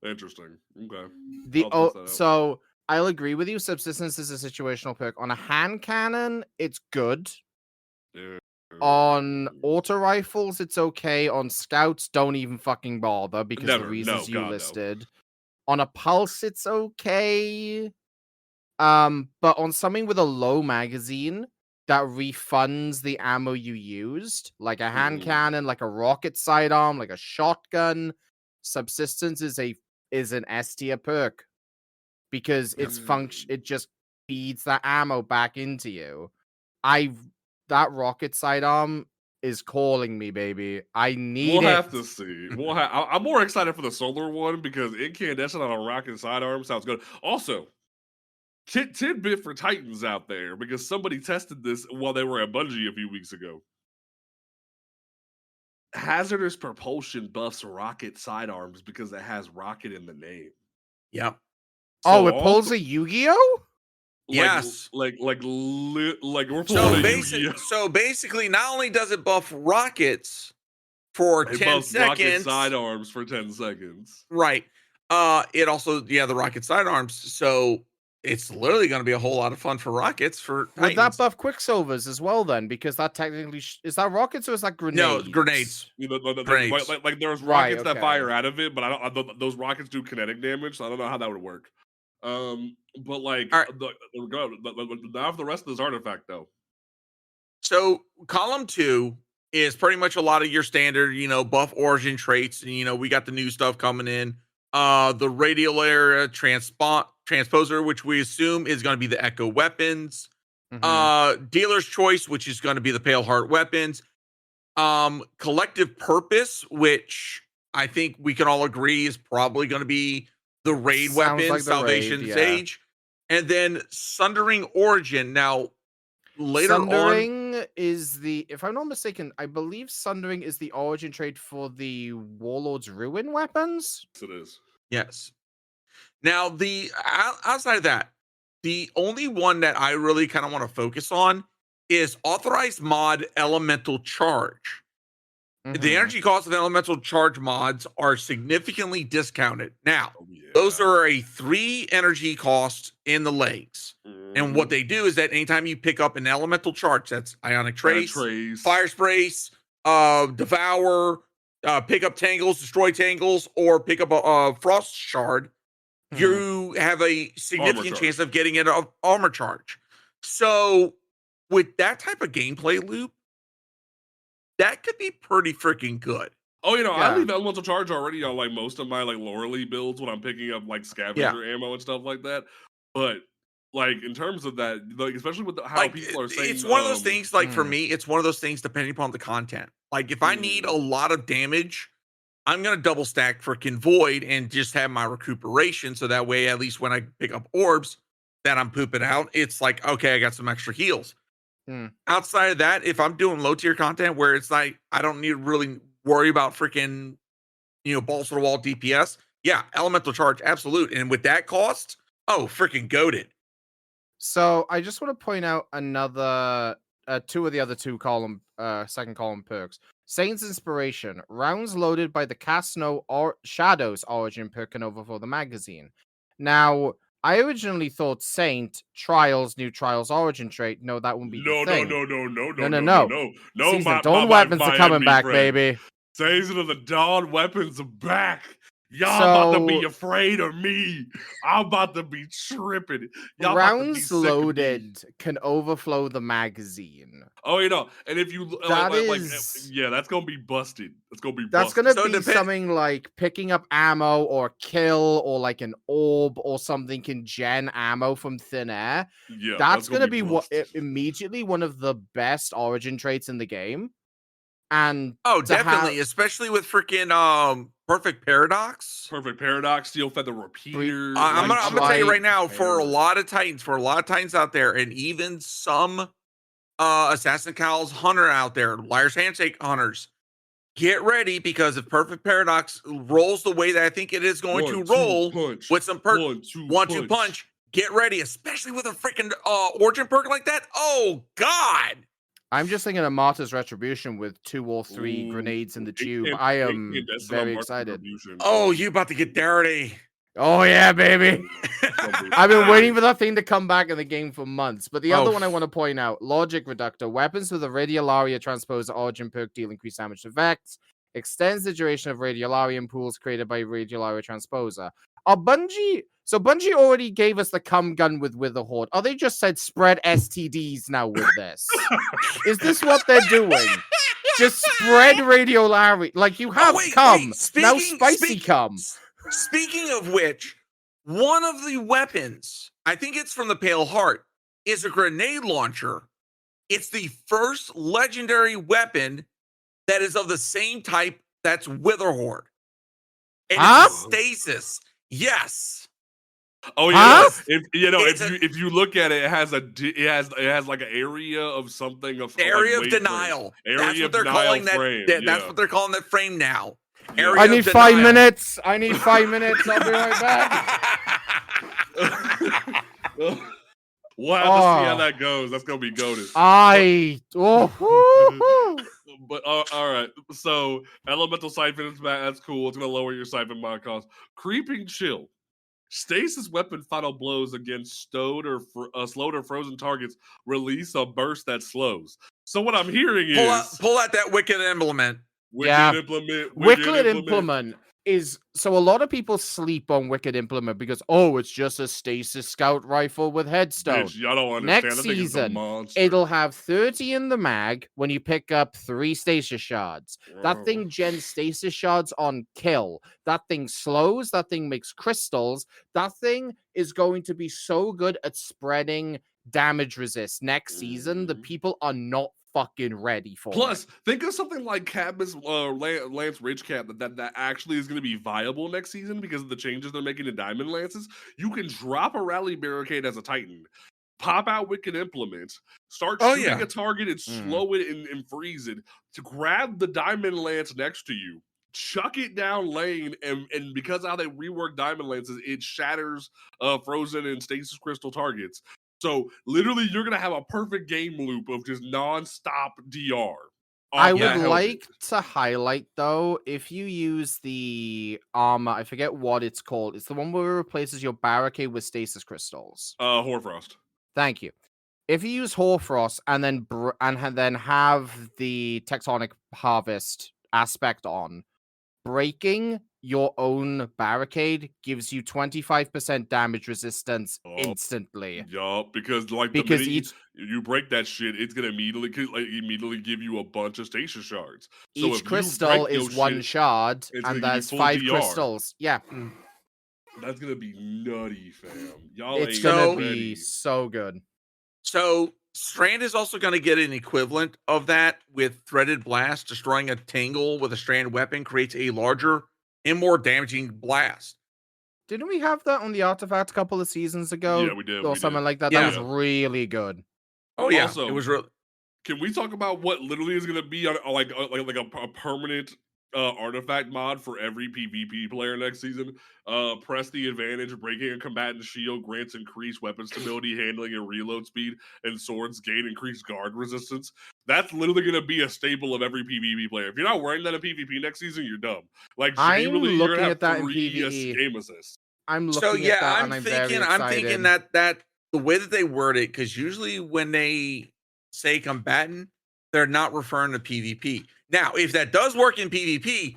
Interesting. Okay. So I'll agree with you. Subsistence is a situational perk. On a hand cannon, it's good. Yeah. On auto rifles, it's okay. On scouts, don't even fucking bother because the reasons you listed. No. On a pulse, it's okay. But on something with a low magazine that refunds the ammo you used, like a hand cannon, like a rocket sidearm, like a shotgun, subsistence is an S tier perk because it just feeds that ammo back into you. That rocket sidearm is calling me, baby. I need it. We'll have to see. I'm more excited for the solar one because incandescent on a rocket sidearm sounds good. Also, tidbit for Titans out there because somebody tested this while they were at Bungie a few weeks ago. Hazardous propulsion buffs rocket sidearms because it has rocket in the name. Yep. So it pulls a Yu-Gi-Oh? Yes. Like we're pulling a Yu-Gi-Oh. So basically, not only does it buff rockets for 10 seconds, rocket sidearms for 10 seconds. Right. It also, the rocket sidearms. So it's literally going to be a whole lot of fun for rockets for Titans. Would that buff Quicksilvers as well then? Because that technically is that rockets or is that grenades? No, grenades. Grenades. Like there's rockets that fire out of it, but those rockets do kinetic damage, so I don't know how that would work. But like now for the rest of this artifact though. So column 2 is pretty much a lot of your standard, buff origin traits, and we got the new stuff coming in. The radial area transposer, which we assume is going to be the echo weapons. Dealer's choice, which is going to be the pale heart weapons. Collective purpose, which I think we can all agree is probably going to be the raid weapon, like Salvation Sage. And then Sundering Origin. Now, Sundering is if I'm not mistaken, I believe Sundering is the origin trait for the Warlord's Ruin weapons. Yes, it is. Yes. Now, outside of that, the only one that I really kind of want to focus on is authorized mod Elemental Charge. The energy cost of elemental charge mods are significantly discounted. Now, those are a 3 energy cost in the legs. And what they do is that anytime you pick up an elemental charge, that's Ionic Trace, Fire Sprays, Devour, pick up Tangles, destroy Tangles, or pick up a Frost Shard, you have a significant chance of getting an armor charge. So, with that type of gameplay loop, that could be pretty freaking good. Oh, I leave elemental charge already on like most of my like Lorelei builds when I'm picking up like scavenger ammo and stuff like that. But like in terms of that, like especially with how people are saying, it's one of those things. Like for me, it's one of those things depending upon the content. Like if I need a lot of damage, I'm gonna double stack freaking Void and just have my recuperation, so that way at least when I pick up orbs that I'm pooping out, it's like okay, I got some extra heals. Outside of that, if I'm doing low tier content where it's like I don't need to really worry about freaking balls to the wall DPS, elemental charge, absolute. And with that cost, freaking goated. So I just want to point out another 2 of the other 2 column second column perks. Saint's Inspiration, rounds loaded by the Cast No or Shadows origin perk can overflow the magazine. Now, I originally thought Saint Trials, new Trials origin trait. No, that wouldn't be the thing. No. Season of Dawn weapons are coming back, baby. Season of the Dawn weapons are back. Y'all about to be afraid of me. I'm about to be tripping. Y'all rounds about to be loaded can overflow the magazine. Oh, and if you that's gonna be busted. That's gonna be that's busted. gonna be something like picking up ammo or kill or like an orb or something can gen ammo from thin air. Yeah, that's gonna be immediately one of the best origin traits in the game. And definitely, especially with freaking Perfect Paradox. Perfect Paradox, Steel Feather Repeater. I'm gonna tell you right now, for a lot of Titans out there, and even some Assassin Cowl's Hunter out there, Liar's Handshake Hunters, get ready, because if Perfect Paradox rolls the way that I think it is going to roll, with some one-two punch, get ready, especially with a freaking origin perk like that. Oh God. I'm just thinking of Martyr's Retribution with 2 or 3 grenades in the tube. I am very excited. Oh, you about to get dirty. Oh, yeah, baby. I've been waiting for that thing to come back in the game for months. But the other one I want to point out, Logic Reductor. Weapons with a Radiolaria Transposer origin perk deal increased damage to Vex. Extends the duration of Radiolarian pools created by Radiolaria Transposer. So Bungie already gave us the cum gun with Witherhoard. Are they just said spread STDs now with this? Is this what they're doing? Just spread Radiolaria. Like, you have cum. Now spicy cum. Speaking of which, one of the weapons, I think it's from the Pale Heart, is a grenade launcher. It's the first legendary weapon that is of the same type that's Witherhoard. And it's stasis. Yes. Oh yeah. If you look at it, it has like an area of something of area of denial. That's what they're calling that. That's what they're calling that frame now. I need 5 minutes. I'll be right back. We'll have to see how that goes. That's gonna be goated. But all right. So Elemental Siphon is back. That's cool. It's gonna lower your siphon mod cost. Creeping Chill. Stasis weapon final blows against slowed or frozen targets release a burst that slows. So what I'm hearing is pull out that Wicked Implement. Wicked Implement is so a lot of people sleep on Wicked Implement because it's just a stasis scout rifle with headstone. Bitch, y'all don't understand. Next season, it'll have 30 in the mag when you pick up 3 stasis shards. That thing gens stasis shards on kill. That thing slows. That thing makes crystals. That thing is going to be so good at spreading damage resist next season. The people are not fucking ready for it. Think of something like Cadmus Lance Ridge Cap that actually is going to be viable next season because of the changes they're making to Diamond Lances. You can drop a Rally Barricade as a Titan, pop out Wicked Implement, start shooting a target and slow it and freeze it to grab the Diamond Lance next to you, chuck it down lane, and because of how they rework Diamond Lances, it shatters frozen and stasis crystal targets. So literally, you're gonna have a perfect game loop of just non-stop DR. I would like to highlight though, if you use the armor, I forget what it's called. It's the one where it replaces your barricade with stasis crystals. Hoarfrost. Thank you. If you use Hoarfrost and then have the Tectonic Harvest aspect on, breaking your own barricade gives you 25% damage resistance instantly. Yup, because you break that shit, it's gonna immediately give you a bunch of stasis shards. So each crystal is 1 shard, and there's 5 crystals. Yeah. That's gonna be nutty, fam. It's gonna be so good. So Strand is also going to get an equivalent of that with Threaded Blast. Destroying a Tangle with a Strand weapon creates a larger and more damaging blast. Didn't we have that on the Artifact a couple of seasons ago? Yeah, we did. Or something like that. That was really good. Oh yeah, also, it was really. Can we talk about what literally is going to be on like a permanent artifact mod for every PvP player next season? Press the advantage, breaking a combatant shield grants increased weapon stability, handling, and reload speed, and swords gain increased guard resistance. That's literally going to be a staple of every PvP player. If you're not wearing that in PvP next season, you're dumb. Like, I'm looking at that in 3 PvE. Game assists. I'm looking at that, and I'm thinking that the way that they word it, because usually when they say combatant, they're not referring to PvP. Now, if that does work in PvP,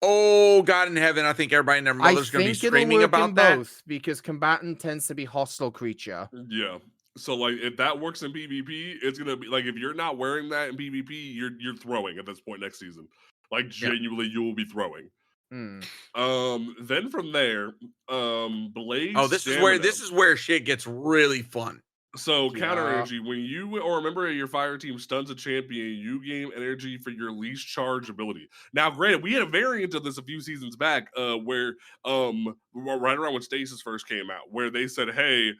Oh, God in heaven, I think everybody and their mother's going to be screaming about that. Both, because combatant tends to be hostile creature. Yeah. So like if that works in PvP, it's gonna be like if you're not wearing that in PvP, you're throwing at this point next season. Like genuinely, you will be throwing. Then from there, Blaze. Oh, this is where shit gets really fun. So counter energy, when you or a member of your fire team stuns a champion, you gain energy for your least charge ability. Now, granted, we had a variant of this a few seasons back, where right around when Stasis first came out, where they said, hey,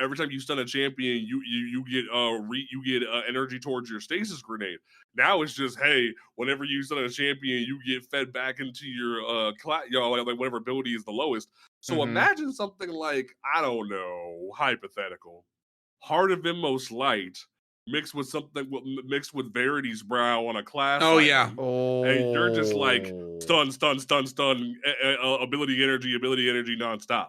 every time you stun a champion, you get energy towards your stasis grenade. Now it's just, hey, whenever you stun a champion, you get fed back into your like whatever ability is the lowest. So imagine something like, I don't know, hypothetical, Heart of Inmost Light mixed with Verity's Brow on a class. Oh item. yeah. And you're just like stun, ability energy nonstop.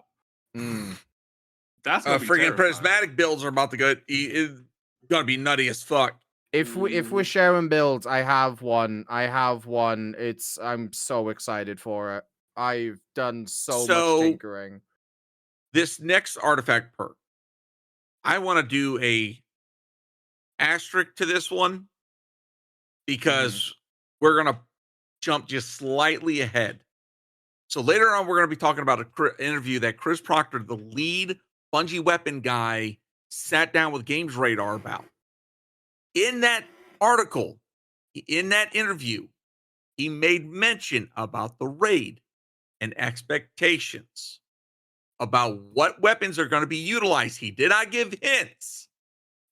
That's freaking prismatic builds are about to go. It's gonna be nutty as fuck. If we're sharing builds, I have one. I'm so excited for it. I've done so much tinkering. This next artifact perk, I want to do a asterisk to this one because we're gonna jump just slightly ahead. So later on, we're gonna be talking about an interview that Chris Proctor, the lead Bungie weapon guy, sat down with Games Radar about. In that article, in that interview, he made mention about the raid and expectations about what weapons are going to be utilized. He did not give hints,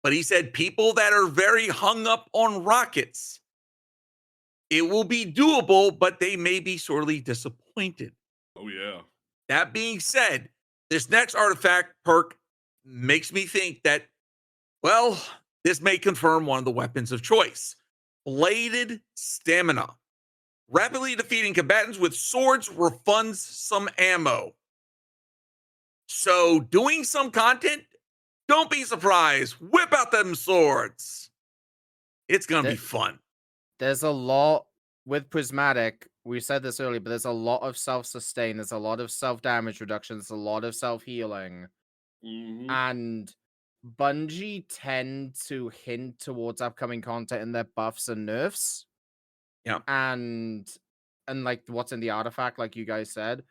but he said people that are very hung up on rockets, it will be doable, but they may be sorely disappointed. Oh, yeah. That being said, this next artifact perk makes me think that, well, this may confirm one of the weapons of choice. Bladed Stamina. Rapidly defeating combatants with swords refunds some ammo. So doing some content, don't be surprised. Whip out them swords. It's going to be fun. There's a lot with Prismatic. We said this earlier, but there's a lot of self-sustain. There's a lot of self-damage reduction. There's a lot of self-healing. And Bungie tend to hint towards upcoming content in their buffs and nerfs. Yeah. And like what's in the artifact, like you guys said.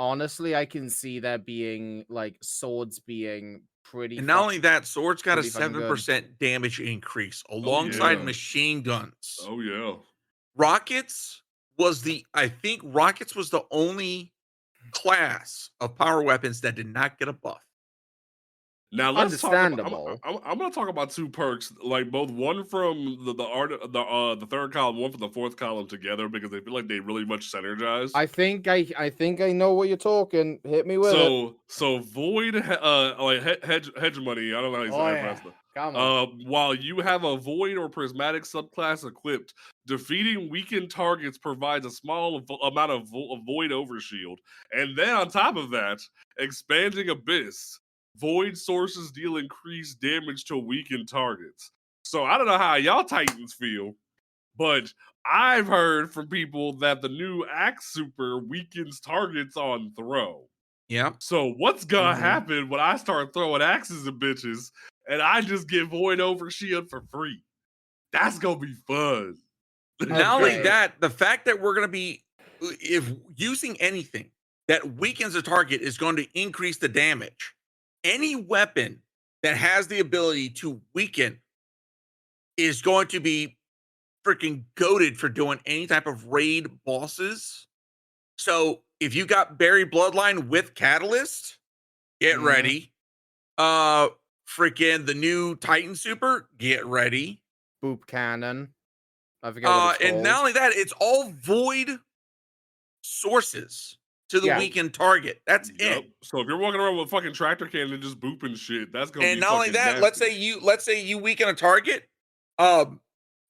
Honestly, I can see there being like swords being pretty. And not only that, swords got a 7% damage increase alongside machine guns. Oh yeah. Rockets was the only class of power weapons that did not get a buff. Now let's talk about, I'm going to talk about two perks, like both one from the third column, one from the fourth column together, because they feel like they really much synergize. I think I know what you're talking. Hit me with it. So Void like hegemony. I don't know how you say it. Come on. While you have a Void or Prismatic subclass equipped, defeating weakened targets provides a small amount of Void overshield, and then on top of that, expanding Abyss. Void sources deal increased damage to weakened targets. So I don't know how y'all Titans feel, but I've heard from people that the new Axe Super weakens targets on throw. Yeah. So what's gonna happen when I start throwing axes at bitches and I just get Void Overshield for free? That's gonna be fun. Not only that, the fact that we're gonna be if using anything that weakens a target is going to increase the damage. Any weapon that has the ability to weaken is going to be freaking goated for doing any type of raid bosses. So if you got Buried Bloodline with Catalyst, get ready. Freaking the new Titan Super, get ready. Boop Cannon. I forget what it's called. And not only that, it's all Void sources to the weakened target. That's it. So if you're walking around with a fucking tractor cannon and just booping shit, that's gonna be. And not only that, nasty. let's say you weaken a target.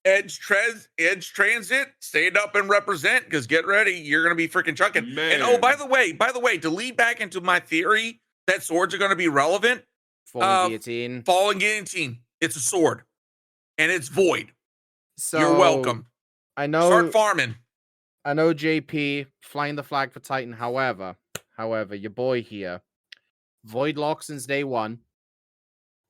Edge Transit, stand up and represent, because get ready, you're gonna be freaking chucking. Man. And by the way, to lead back into my theory that swords are gonna be relevant. Falling Guillotine. Falling Guillotine. It's a sword, and it's Void. So you're welcome. I know. Start farming. I know JP flying the flag for Titan. However, your boy here, Void lock since day one.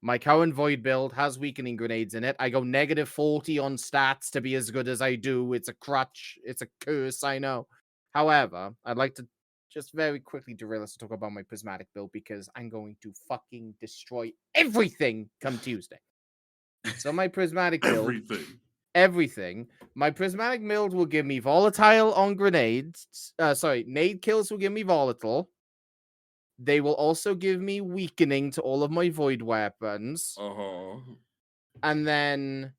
My current Void build has weakening grenades in it. I go -40 on stats to be as good as I do. It's a crutch. It's a curse, I know. However, I'd like to just very quickly derail us to talk about my prismatic build because I'm going to fucking destroy everything come Tuesday. So my prismatic build... Everything. My prismatic build will give me volatile on grenades. Nade kills will give me volatile. They will also give me weakening to all of my void weapons. And then,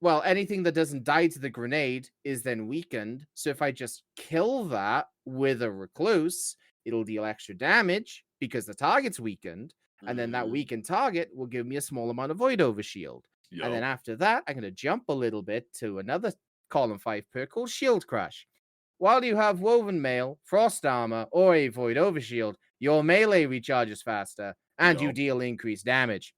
well, anything that doesn't die to the grenade is then weakened. So if I just kill that with a recluse, it'll deal extra damage because the target's weakened. And then that weakened target will give me a small amount of void overshield. And then after that, I'm going to jump a little bit to another column 5 perk called Shield Crush. While you have Woven Mail, Frost Armor, or a Void Overshield, your melee recharges faster, and you deal increased damage.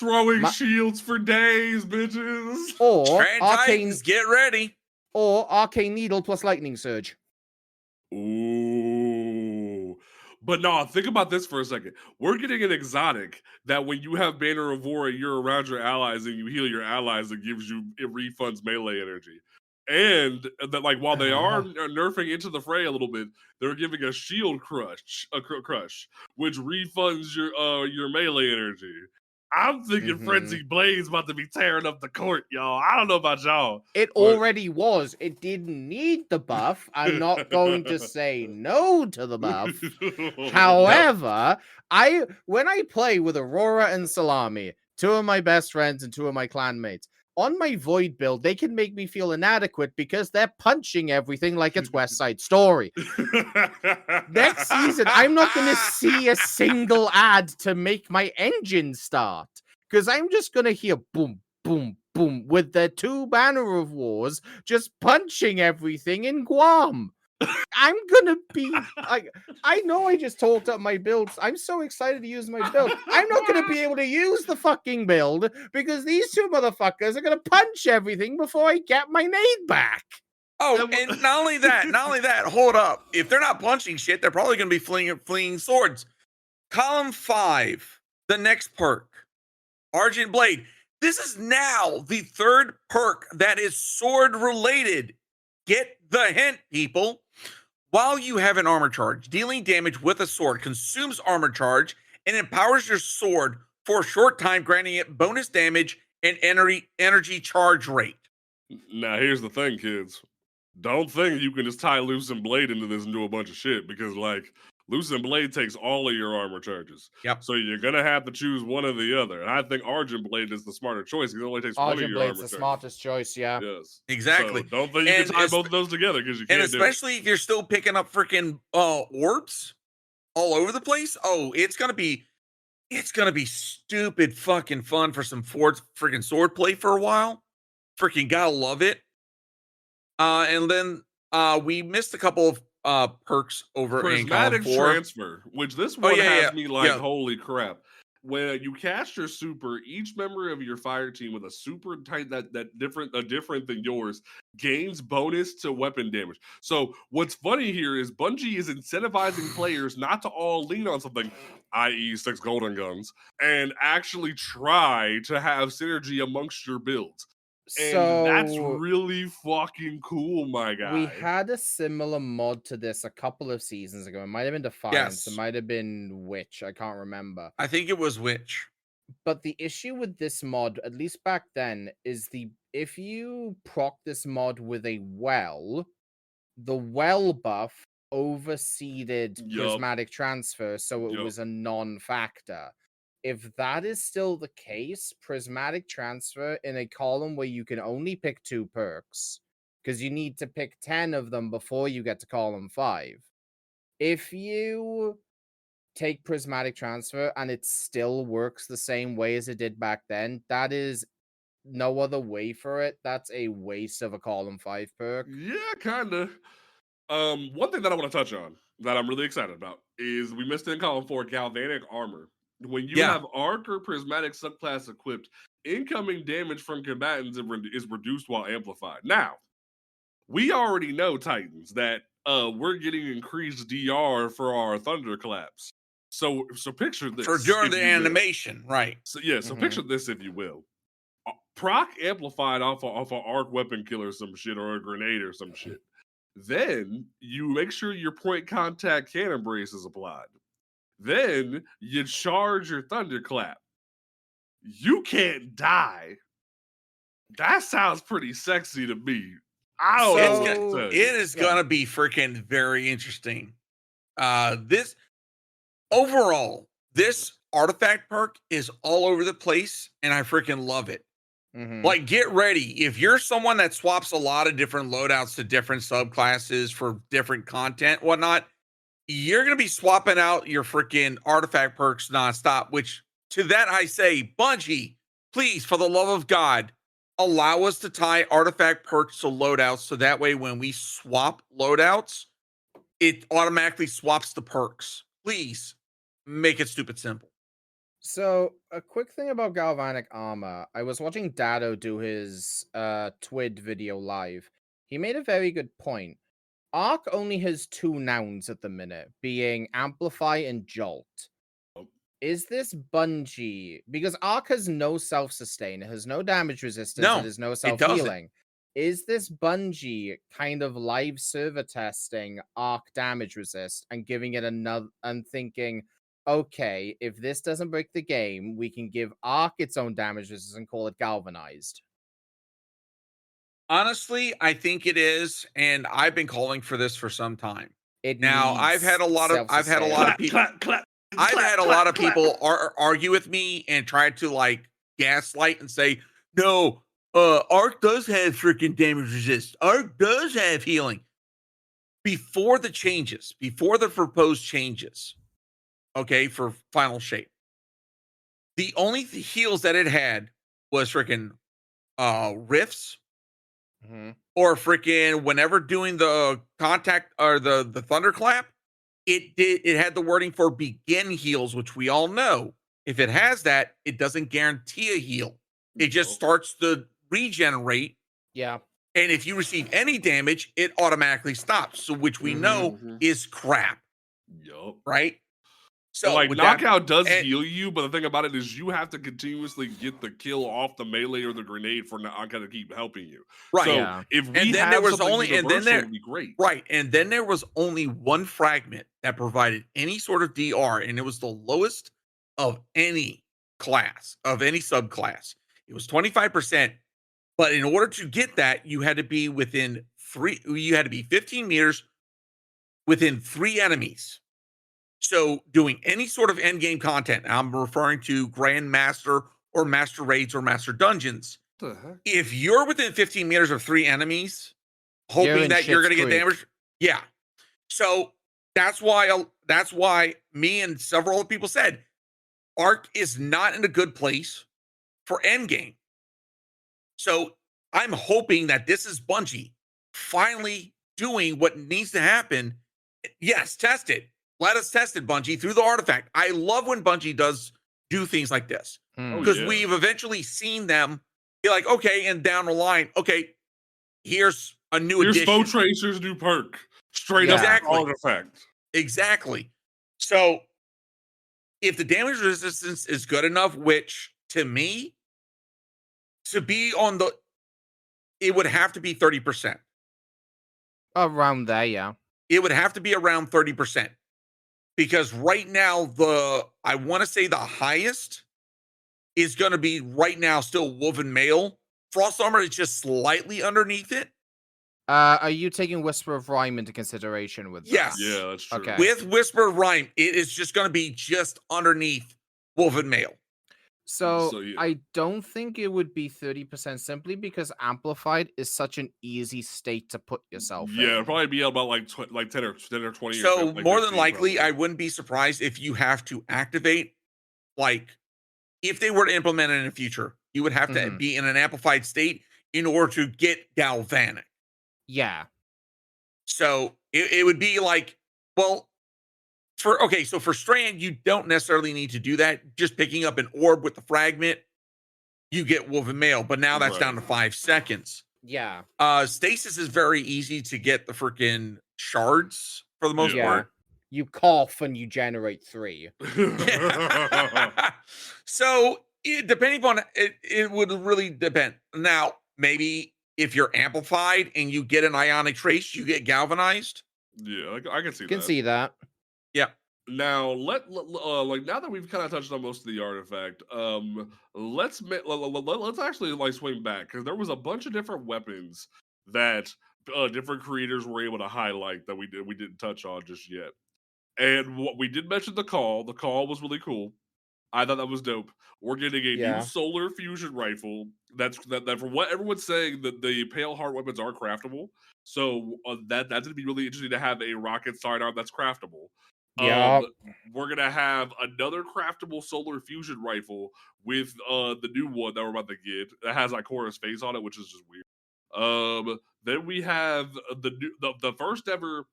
Throwing shields for days, bitches! Or Arcane... get ready! Or Arcane Needle plus Lightning Surge. Ooh. But no, think about this for a second. We're getting an exotic that when you have Banner of War, you're around your allies and you heal your allies, it refunds melee energy. And that, like, while they are nerfing into the fray a little bit, they're giving a shield crush, which refunds your melee energy. I'm thinking Frenzy Blade's about to be tearing up the court, y'all. I don't know about y'all. It already was. It didn't need the buff. I'm not going to say no to the buff. However, when I play with Aurora and Salami, 2 of my best friends and 2 of my clanmates, on my Void build, they can make me feel inadequate because they're punching everything like it's West Side Story. Next season, I'm not going to see a single ad to make my engine start because I'm just going to hear boom, boom, boom with their 2 Banner of Wars just punching everything in Guam. I'm gonna be like, I know I just talked up my builds. I'm so excited to use my build. I'm not gonna be able to use the fucking build because these 2 motherfuckers are gonna punch everything before I get my nade back. Oh, and not only that, hold up. If they're not punching shit, they're probably gonna be fleeing swords. Column 5, the next perk, Argent Blade. This is now the 3rd perk that is sword related. Get the hint, people. While you have an armor charge, dealing damage with a sword consumes armor charge and empowers your sword for a short time, granting it bonus damage and energy charge rate. Now, here's the thing, kids. Don't think you can just tie Lucent Blade into this and do a bunch of shit because, like, Lucent Blade takes all of your armor charges. Yep. So you're going to have to choose one or the other. And I think Argent Blade is the smarter choice because it only takes one of your armor charges. Argent Blade's the smartest choice, yeah. Yes. Exactly. So don't think you can tie both of those together because you can't. And especially if you're still picking up freaking orbs all over the place. Oh, it's going to be stupid fucking fun for some freaking sword play for a while. Freaking gotta love it. And then we missed a couple of perks over Prismatic in column 4. Transfer, which this one has me like, holy crap. When you cast your super, each member of your fire team with a super type that different than yours gains bonus to weapon damage. So what's funny here is Bungie is incentivizing players not to all lean on something, i.e. 6 golden guns, and actually try to have synergy amongst your builds. And that's really fucking cool, my guy. We had a similar mod to this a couple of seasons ago. It might have been Defiance. It might have been Witch. I can't remember. I think it was Witch. But the issue with this mod, at least back then, is if you proc this mod with a well, the well buff overseeded Prismatic Transfer, so it was a non-factor. If that is still the case, Prismatic Transfer in a column where you can only pick 2 perks, because you need to pick 10 of them before you get to column 5. If you take Prismatic Transfer and it still works the same way as it did back then, that is no other way for it. That's a waste of a column 5 perk. Yeah, kind of. One thing that I want to touch on that I'm really excited about is we missed in column 4, Galvanic Armor. When you have Arc or Prismatic subclass equipped, incoming damage from combatants is reduced while amplified. Now, we already know, Titans, that we're getting increased DR for our thunderclaps. So picture this. For during the animation, right. So picture this, if you will. Proc amplified off an arc weapon kill or some shit, or a grenade or some shit. Then you make sure your point contact cannon brace is applied. Then you charge your thunderclap. You can't die. That sounds pretty sexy to me. It is gonna be freaking very interesting. This artifact perk is all over the place, and I freaking love it. Like, get ready. If you're someone that swaps a lot of different loadouts to different subclasses for different content, whatnot, you're gonna be swapping out your freaking artifact perks nonstop. Which, to that I say, Bungie, please, for the love of God, allow us to tie artifact perks to loadouts, so that way when we swap loadouts, it automatically swaps the perks. Please make it stupid simple. So, a quick thing about galvanic armor. I was watching Dado do his Twid video live. He made a very good point. Arc only has 2 nouns at the minute, being Amplify and Jolt. Is this Bungie? Because Arc has no self-sustain, it has no damage resistance, it has no self-healing. Is this Bungie kind of live server testing Arc damage resist and giving it another, and thinking, okay, if this doesn't break the game, we can give Arc its own damage resist and call it galvanized? Honestly, I think it is, and I've been calling for this for some time. I've had a lot of people argue with me and try to like gaslight and say, no, Arc does have freaking damage resist. Arc does have healing. Before the proposed changes, okay, for Final Shape, the only heals that it had was freaking rifts, or freaking whenever doing the contact or the thunderclap, it had the wording for begin heals, which we all know if it has that, it doesn't guarantee a heal. It just starts to regenerate. Yeah. And if you receive any damage, it automatically stops. So which we know is crap. Yup. Right? So like knockout does heal you, but the thing about it is you have to continuously get the kill off the melee or the grenade for knockout to keep helping you. Right. So if we have something universal, it would be great. Right. And then there was only one fragment that provided any sort of DR, and it was the lowest of any class, of any subclass. It was 25%. But in order to get that, you had to be within 15 meters within 3 enemies. So doing any sort of endgame content, I'm referring to Grandmaster or Master Raids or Master Dungeons. If you're within 15 meters of 3 enemies, hoping that you're going to get damage. Yeah. So that's why me and several other people said Arc is not in a good place for endgame. So I'm hoping that this is Bungie finally doing what needs to happen. Yes, test it. Let us test it, Bungie, through the artifact. I love when Bungie does do things like this, because we've eventually seen them be like, okay, and down the line, okay, here's a new addition. Here's Foe Tracer's new perk. Straight up artifact. Exactly. So if the damage resistance is good enough, which to me, to be on the, it would have to be 30%. Around there, yeah. It would have to be around 30%. Because right now, I want to say the highest is going to be right now still Woven Mail. Frost Armor is just slightly underneath it. Are you taking Whisper of Rhyme into consideration with that? Yes. Yeah, that's true. Okay. With Whisper of Rhyme, it is just going to be just underneath Woven Mail. So I don't think it would be 30% simply because Amplified is such an easy state to put yourself in. Yeah, it'd probably be about like 10 or 20. So more than likely, I wouldn't be surprised if you have to activate, like, if they were to implement it in the future, you would have to be in an amplified state in order to get galvanic. Yeah. So it would be like, well, so for Strand, you don't necessarily need to do that. Just picking up an orb with the fragment, you get Woven Mail. But now that's down to 5 seconds. Yeah. Stasis is very easy to get the freaking shards for the most part. You cough and you generate 3. So depending on it would really depend. Now, maybe if you're amplified and you get an ionic trace, you get galvanized. Yeah, I can see that. Can see that. Yeah. Now like now that we've kind of touched on most of the artifact, let's actually like swing back because there was a bunch of different weapons that different creators were able to highlight that we didn't touch on just yet. And what we did mention the call was really cool. I thought that was dope. We're getting a new solar fusion rifle. That from what everyone's saying, that the pale heart weapons are craftable. So that's gonna be really interesting to have a rocket sidearm that's craftable. Yeah. We're gonna have another craftable solar fusion rifle with the new one that we're about to get that has Ikora's face on it, which is just weird. Then we have the first ever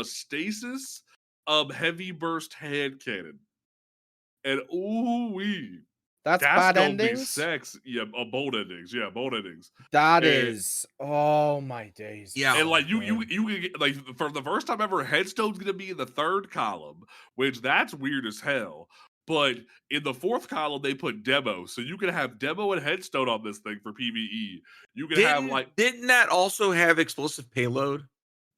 stasis heavy burst hand cannon. And that's bad gonna endings. Be sex. Yeah, bold endings. Yeah, bold endings. That is, oh my days. Yeah, and like you get, like for the first time ever, Headstone's gonna be in the 3rd column, which that's weird as hell. But in the 4th column, they put demo, so you can have demo and Headstone on this thing for PvE. You can have like didn't that also have explosive payload?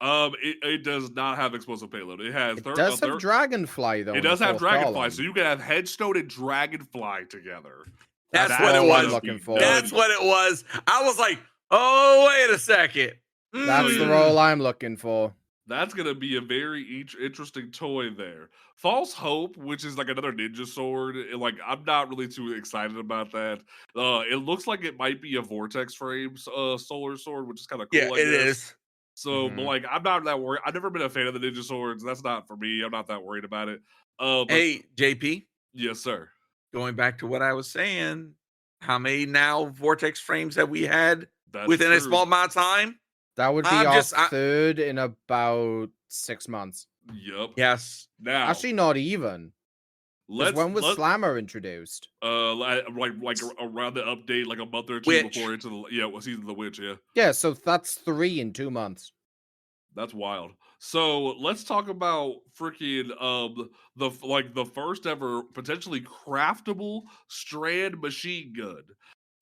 It does not have explosive payload. It has does have Dragonfly though. It does have Dragonfly, so you can have Headstone and Dragonfly together. That's what it was. Looking for. That's what it was. I was like, oh, wait a second. That's the role I'm looking for. That's gonna be a very interesting toy there. False Hope, which is like another ninja sword. Like I'm not really too excited about that. It looks like it might be a vortex frame solar sword, which is kind of cool. Yeah, it is. So, but like, I'm not that worried. I've never been a fan of the ninja swords. That's not for me. I'm not that worried about it. Hey, JP. Yes, sir. Going back to what I was saying, how many now vortex frames have we had within a small amount of time? That would be our 3rd in about 6 months. Yep. Yes. Now, actually, not even. When was Slammer introduced? Like around the update, like a month or 2 before into the season of the Witch. Yeah. Yeah. So that's 3 in 2 months. That's wild. So let's talk about freaking the first ever potentially craftable strand machine gun.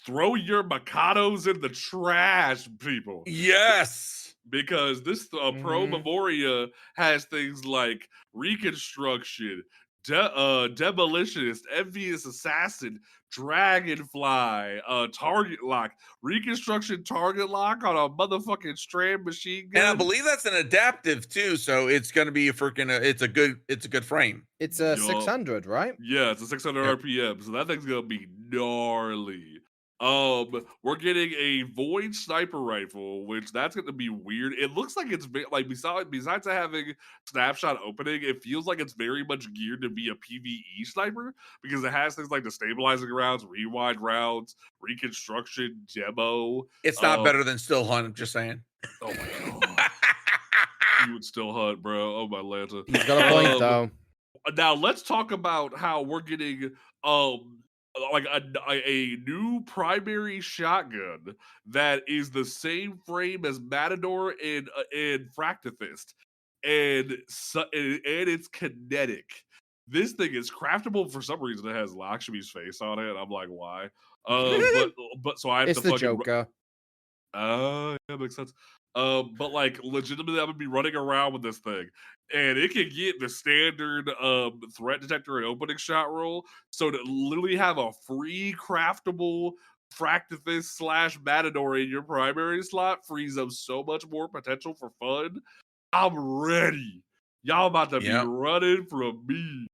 Throw your Mikados in the trash, people. Yes. Because this Pro Memoria has things like reconstruction, demolitionist, envious assassin, dragonfly, target lock, reconstruction, target lock on a motherfucking strand machine gun. And I believe that's an adaptive too, so it's gonna be a freaking it's a good frame. It's a 600, right? Yeah, it's a 600 RPM, so that thing's gonna be gnarly. We're getting a Void sniper rifle, which that's going to be weird. It looks like it's like besides having snapshot opening, it feels like it's very much geared to be a PvE sniper because it has things like the stabilizing rounds, rewind rounds, reconstruction, demo. It's not better than Still Hunt. I'm just saying. Oh my god, you would still hunt, bro. Oh my Lanta. He's got a point though. Now let's talk about how we're getting like a new primary shotgun that is the same frame as Matador and Fractifist, and it's kinetic. This thing is craftable for some reason. It has Lakshmi's face on it. I'm like, why? But so I have it's to the fucking Joker. Yeah, makes sense. But like legitimately, I'm gonna be running around with this thing, and it can get the standard threat detector and opening shot roll. So to literally have a free craftable Fractifist / Matador in your primary slot frees up so much more potential for fun. I'm ready. Y'all about to be running from me.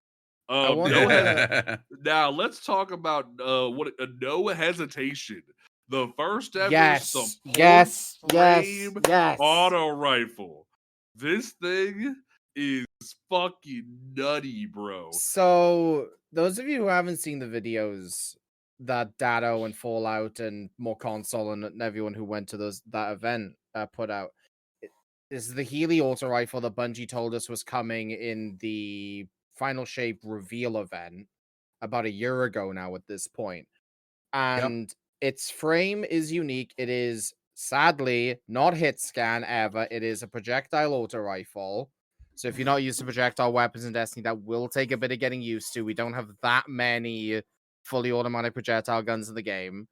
Now let's talk about no hesitation. The first ever support frame auto rifle. This thing is fucking nutty, bro. So those of you who haven't seen the videos that Datto and Fallout and More Console and everyone who went to that event put out, this is the Healy auto rifle that Bungie told us was coming in the Final Shape reveal event about a year ago now at this point. And its frame is unique. It is Sadly, not hit scan ever. It is a projectile auto rifle. So if you're not used to projectile weapons in Destiny, that will take a bit of getting used to. We don't have that many fully automatic projectile guns in the game.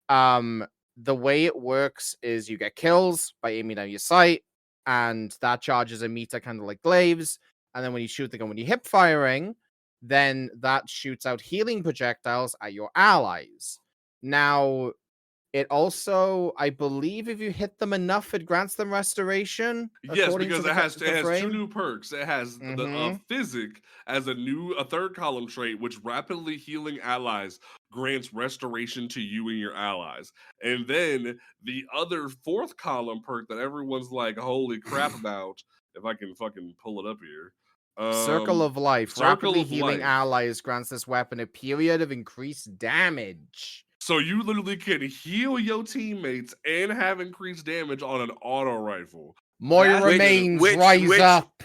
The way it works is you get kills by aiming down your sight, and that charges a meter kind of like glaives. And then when you shoot the gun, when you hip firing, then that shoots out healing projectiles at your allies. Now, it also, I believe, if you hit them enough, it grants them restoration. Yes, because it has two frame. new perks. It has the physic as a third column trait, which rapidly healing allies grants restoration to you and your allies. And then the other fourth column perk that everyone's like, holy crap about, if I can fucking pull it up here. Circle of Life. Circle Rapidly of healing Life. allies grants this weapon a period of increased damage. So you literally can heal your teammates and have increased damage on an auto rifle. Moira remains, rise up.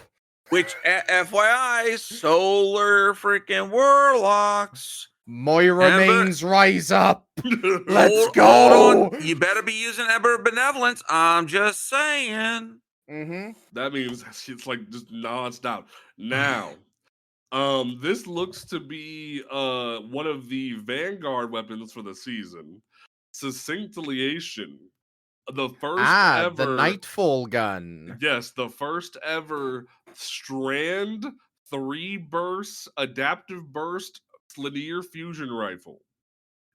Which, FYI, solar freaking warlocks. Moira remains, rise up. Let's go. Hold on. You better be using Ember Benevolence. I'm just saying. That means it's like just nonstop. Now, this looks to be one of the Vanguard weapons for the season. Succinctiliation. The first ever the Nightfall gun. Yes, the first ever strand 3-burst adaptive burst linear fusion rifle.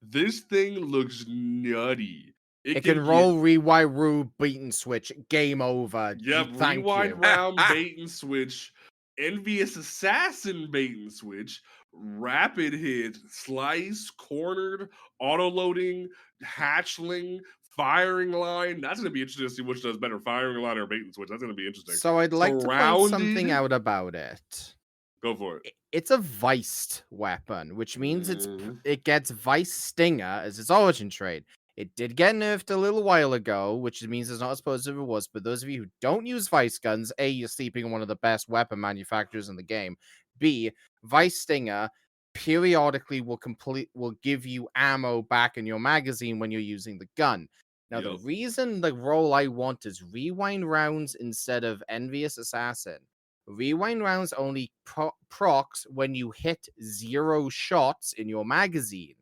This thing looks nutty. It can roll, rewind, rule, bait and switch. Game over. Yep, rewind round, bait and switch. Envious Assassin bait and switch, rapid hit, slice, cornered, auto loading, hatchling, firing line. That's going to be interesting to see which does better, firing line or bait and switch. That's going to be interesting. So I'd like to point something out about it. Go for it. It's a Viced weapon, which means it gets Vice Stinger as its origin trait. It did get nerfed a little while ago, which means it's not as positive as it was. But those of you who don't use Vice guns, A, you're sleeping on one of the best weapon manufacturers in the game. B, Vice Stinger periodically will give you ammo back in your magazine when you're using the gun. Now, the reason the role I want is rewind rounds instead of Envious Assassin. Rewind rounds only procs when you hit 0 shots in your magazine.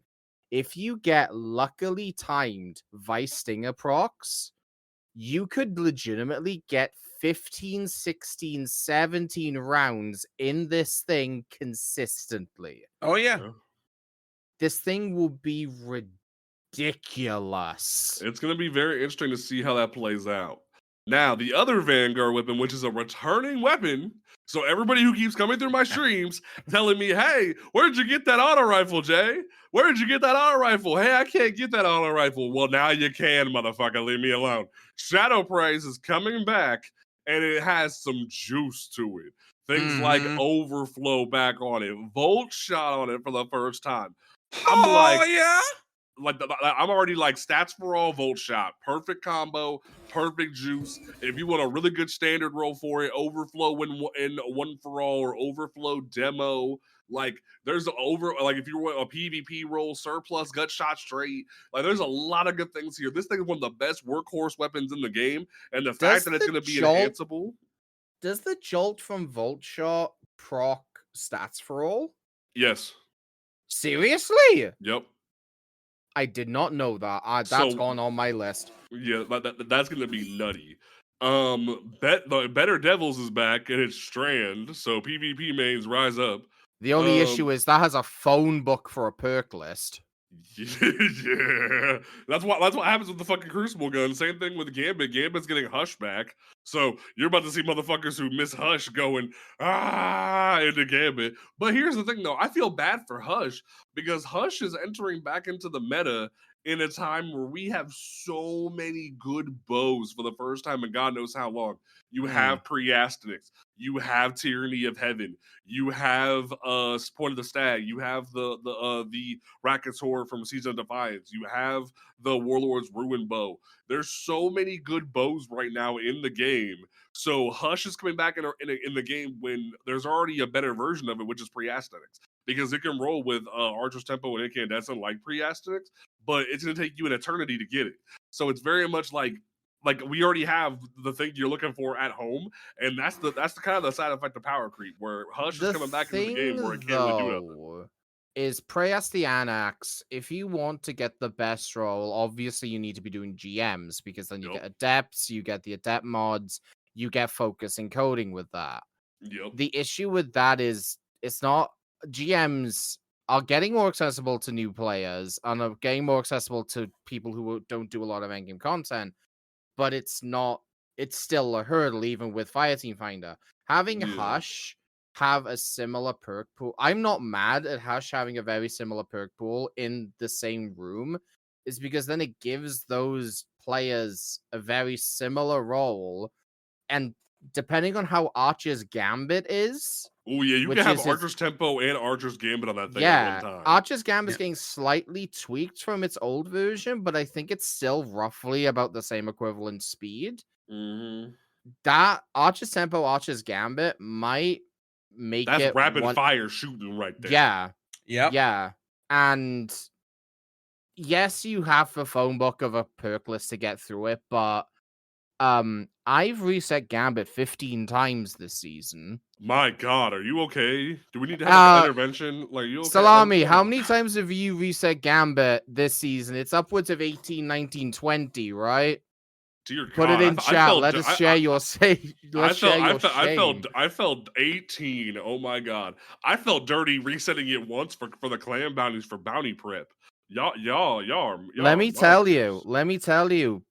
If you get luckily timed Vice Stinger procs, you could legitimately get 15, 16, 17 rounds in this thing consistently. Oh, yeah. This thing will be ridiculous. It's going to be very interesting to see how that plays out. Now, the other Vanguard weapon, which is a returning weapon. So everybody who keeps coming through my streams telling me, hey, where'd you get that auto rifle, Jay? Where'd you get that auto rifle? Hey, I can't get that auto rifle. Well, now you can, motherfucker. Leave me alone. Shadow Praise is coming back, and it has some juice to it. Things like overflow back on it. Volt shot on it for the first time. I'm already like stats for all, volt shot, perfect combo, perfect juice. If you want a really good standard roll for it, overflow in one for all or overflow demo. Like there's if you want a PvP roll, surplus, gut shot straight. Like there's a lot of good things here. This thing is one of the best workhorse weapons in the game, and the fact that it's going to be enhanceable. Does the jolt from Volt Shot proc stats for all? Yes. Seriously? Yep. I did not know that. That's gone on my list. Yeah, that's going to be nutty. Better Devils is back and it's Strand, so PvP mains rise up. The only issue is that has a phone book for a perk list. Yeah, that's what happens with the fucking Crucible gun. Same thing with Gambit. Gambit's getting Hush back, so you're about to see motherfuckers who miss Hush going into Gambit. But here's the thing, though, I feel bad for Hush because Hush is entering back into the meta in a time where we have so many good bows for the first time in God knows how long. You have Priastinics, you have Tyranny of Heaven, you have Point of the Stag, you have the Racketor from Season of Defiance, you have the Warlord's Ruin Bow. There's so many good bows right now in the game. So Hush is coming back in the game when there's already a better version of it, which is Priastinics. Because it can roll with Archer's Tempo and Incandescent like Priastinics, but it's going to take you an eternity to get it. So it's very much like we already have the thing you're looking for at home, and that's the kind of the side effect of power creep, where Hush is coming back into the game where it can't really do nothing. Is Preyas the Anax, if you want to get the best roll, obviously you need to be doing GMs, because then you get adepts, you get the adept mods, you get focus encoding with that. The issue with that is it's not GMs are getting more accessible to new players and are getting more accessible to people who don't do a lot of endgame content, but it's still a hurdle even with Fireteam Finder. Having Hush have a similar perk pool. I'm not mad at Hush having a very similar perk pool in the same room, is because then it gives those players a very similar role, and depending on how Archer's Gambit is. Oh yeah, you can have Archer's Tempo and Archer's Gambit on that thing at one time. Archer's Gambit is getting slightly tweaked from its old version, but I think it's still roughly about the same equivalent speed. That Archer's Tempo, Archer's Gambit might make that's rapid fire shooting right there. Yeah. And yes, you have the phone book of a perk list to get through it, but I've reset Gambit 15 times this season. My God, are you okay? Do we need to have an intervention? Like, you okay? Salami, how many times have you reset Gambit this season? It's upwards of 18, 19, 20, right? Dear Put God, it in chat. Let us share your shame. I felt 18. Oh my God. I felt dirty resetting it once for the clan bounties for bounty prep. Y'all. Let me tell you.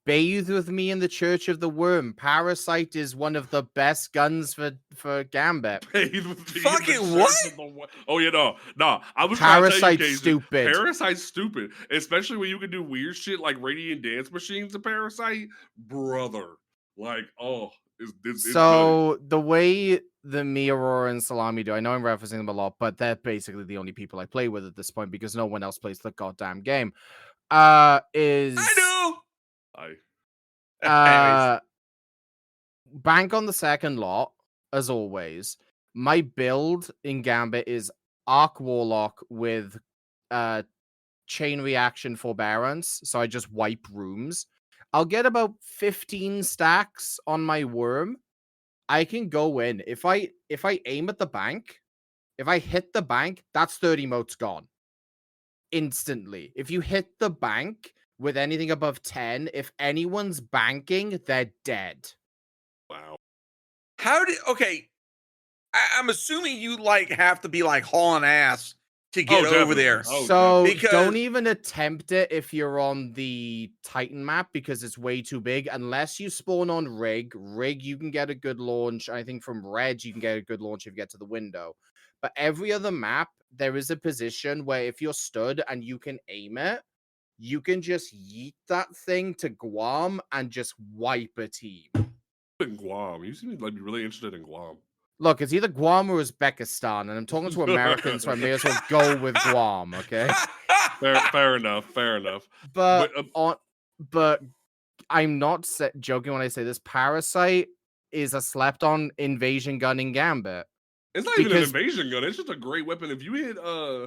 Bathe with me in the Church of the Worm. Parasite is one of the best guns for Gambit. Bathe with me. Fucking what? Oh yeah, no. I was Parasite stupid. Parasite's stupid, especially when you can do weird shit like radiant dance machines to Parasite, brother. Like, it's so the way the me, Aurora, and Salami do, I know I'm referencing them a lot, but they're basically the only people I play with at this point because no one else plays the goddamn game. I do. Bank on the second lot, as always. My build in Gambit is Arc Warlock with chain reaction forbearance, so I just wipe rooms. I'll get about 15 stacks on my worm. I can go in. If I aim at the bank, if I hit the bank, that's 30 motes gone. Instantly. If you hit the bank with anything above 10, if anyone's banking, they're dead. Wow. Okay. I'm assuming you have to be hauling ass to get over there. Don't even attempt it if you're on the Titan map because it's way too big. Unless you spawn on Rig, you can get a good launch. I think from Red, you can get a good launch if you get to the window. But every other map, there is a position where if you're stood and you can aim it, you can just yeet that thing to Guam and just wipe a team. In Guam, you seem to be really interested in Guam. Look, it's either Guam or Uzbekistan, and I'm talking to Americans, so I may as well go with Guam. Okay. Fair enough. But I'm not joking when I say this. Parasite is a slept-on invasion gun in Gambit. It's not even an invasion gun. It's just a great weapon. If you hit,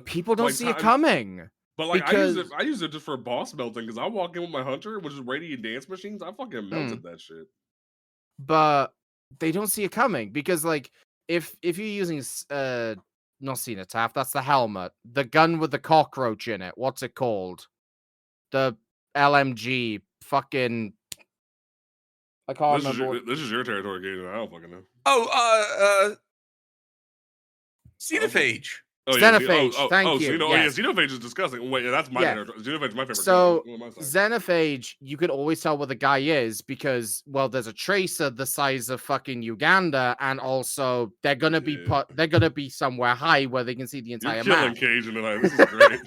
people don't see it coming. But I use it just for boss melting because I walk in with my hunter, which is radiant dance machines. I fucking melted that shit. But they don't see it coming because, if you're using not Cenotaph, that's the helmet, the gun with the cockroach in it. What's it called? The LMG. Fucking. I can't remember. This is your territory, Gator. I don't fucking know. Xenophage. Xenophage, thank you. Yes. Xenophage is disgusting. Wait, that's my territory. Xenophage is my favorite. So, Xenophage, you can always tell where the guy is because, there's a tracer the size of fucking Uganda, and also they're gonna be somewhere high where they can see the entire map. Cajun tonight. This is great.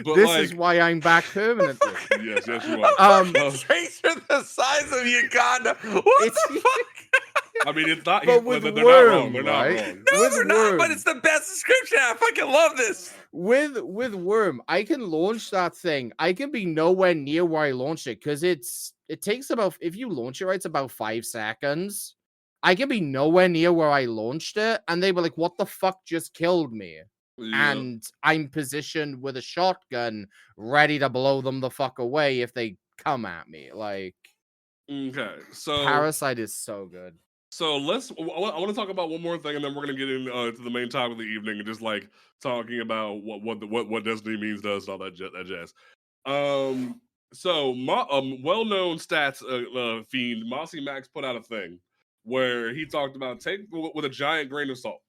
But this is why I'm back permanently. yes, you are. Tracer the size of Uganda. What the fuck? I mean, it's not. But with they're not wrong. They're not wrong. No, they're not. But it's the best description. I fucking love this. With Worm, I can launch that thing. I can be nowhere near where I launched it because it takes about, if you launch it right, it's about 5 seconds. I can be nowhere near where I launched it, and they were like, "What the fuck just killed me?" and I'm positioned with a shotgun, ready to blow them the fuck away if they come at me. Like, okay, so Parasite is so good. So I want to talk about one more thing, and then we're gonna get to the main topic of the evening, and just like talking about what Destiny means to us and all that jazz. Well-known stats fiend Mossy Max put out a thing where he talked about take with a giant grain of salt.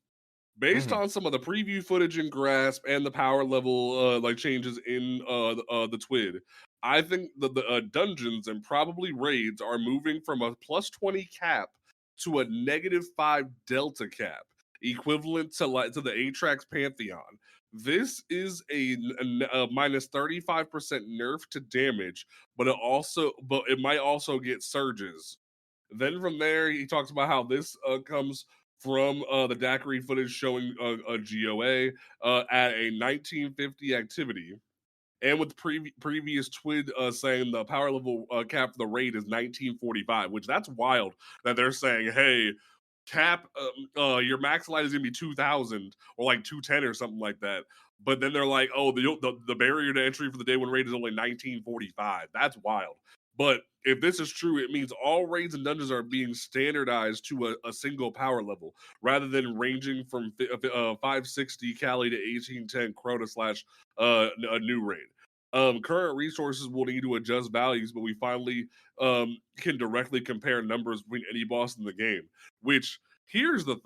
Based on some of the preview footage in Grasp and the power level changes in the TWID, I think the dungeons and probably raids are moving from a plus 20 cap to a -5 delta cap, equivalent to the Atrax Pantheon. This is a minus 35% nerf to damage, but it might also get surges. Then from there, he talks about how this comes from the Daiquiri footage showing a GOA at a 1950 activity. And with previous TWID saying the power level cap for the raid is 1945, which that's wild that they're saying, hey, cap, your max light is going to be 2000 or like 210 or something like that. But then they're like, oh, the barrier to entry for the day one raid is only 1945. That's wild. But if this is true, it means all raids and dungeons are being standardized to a single power level rather than ranging from 560 Cali to 1810 Crota / a new raid. Current resources will need to adjust values, but we finally can directly compare numbers between any boss in the game. Which, here's the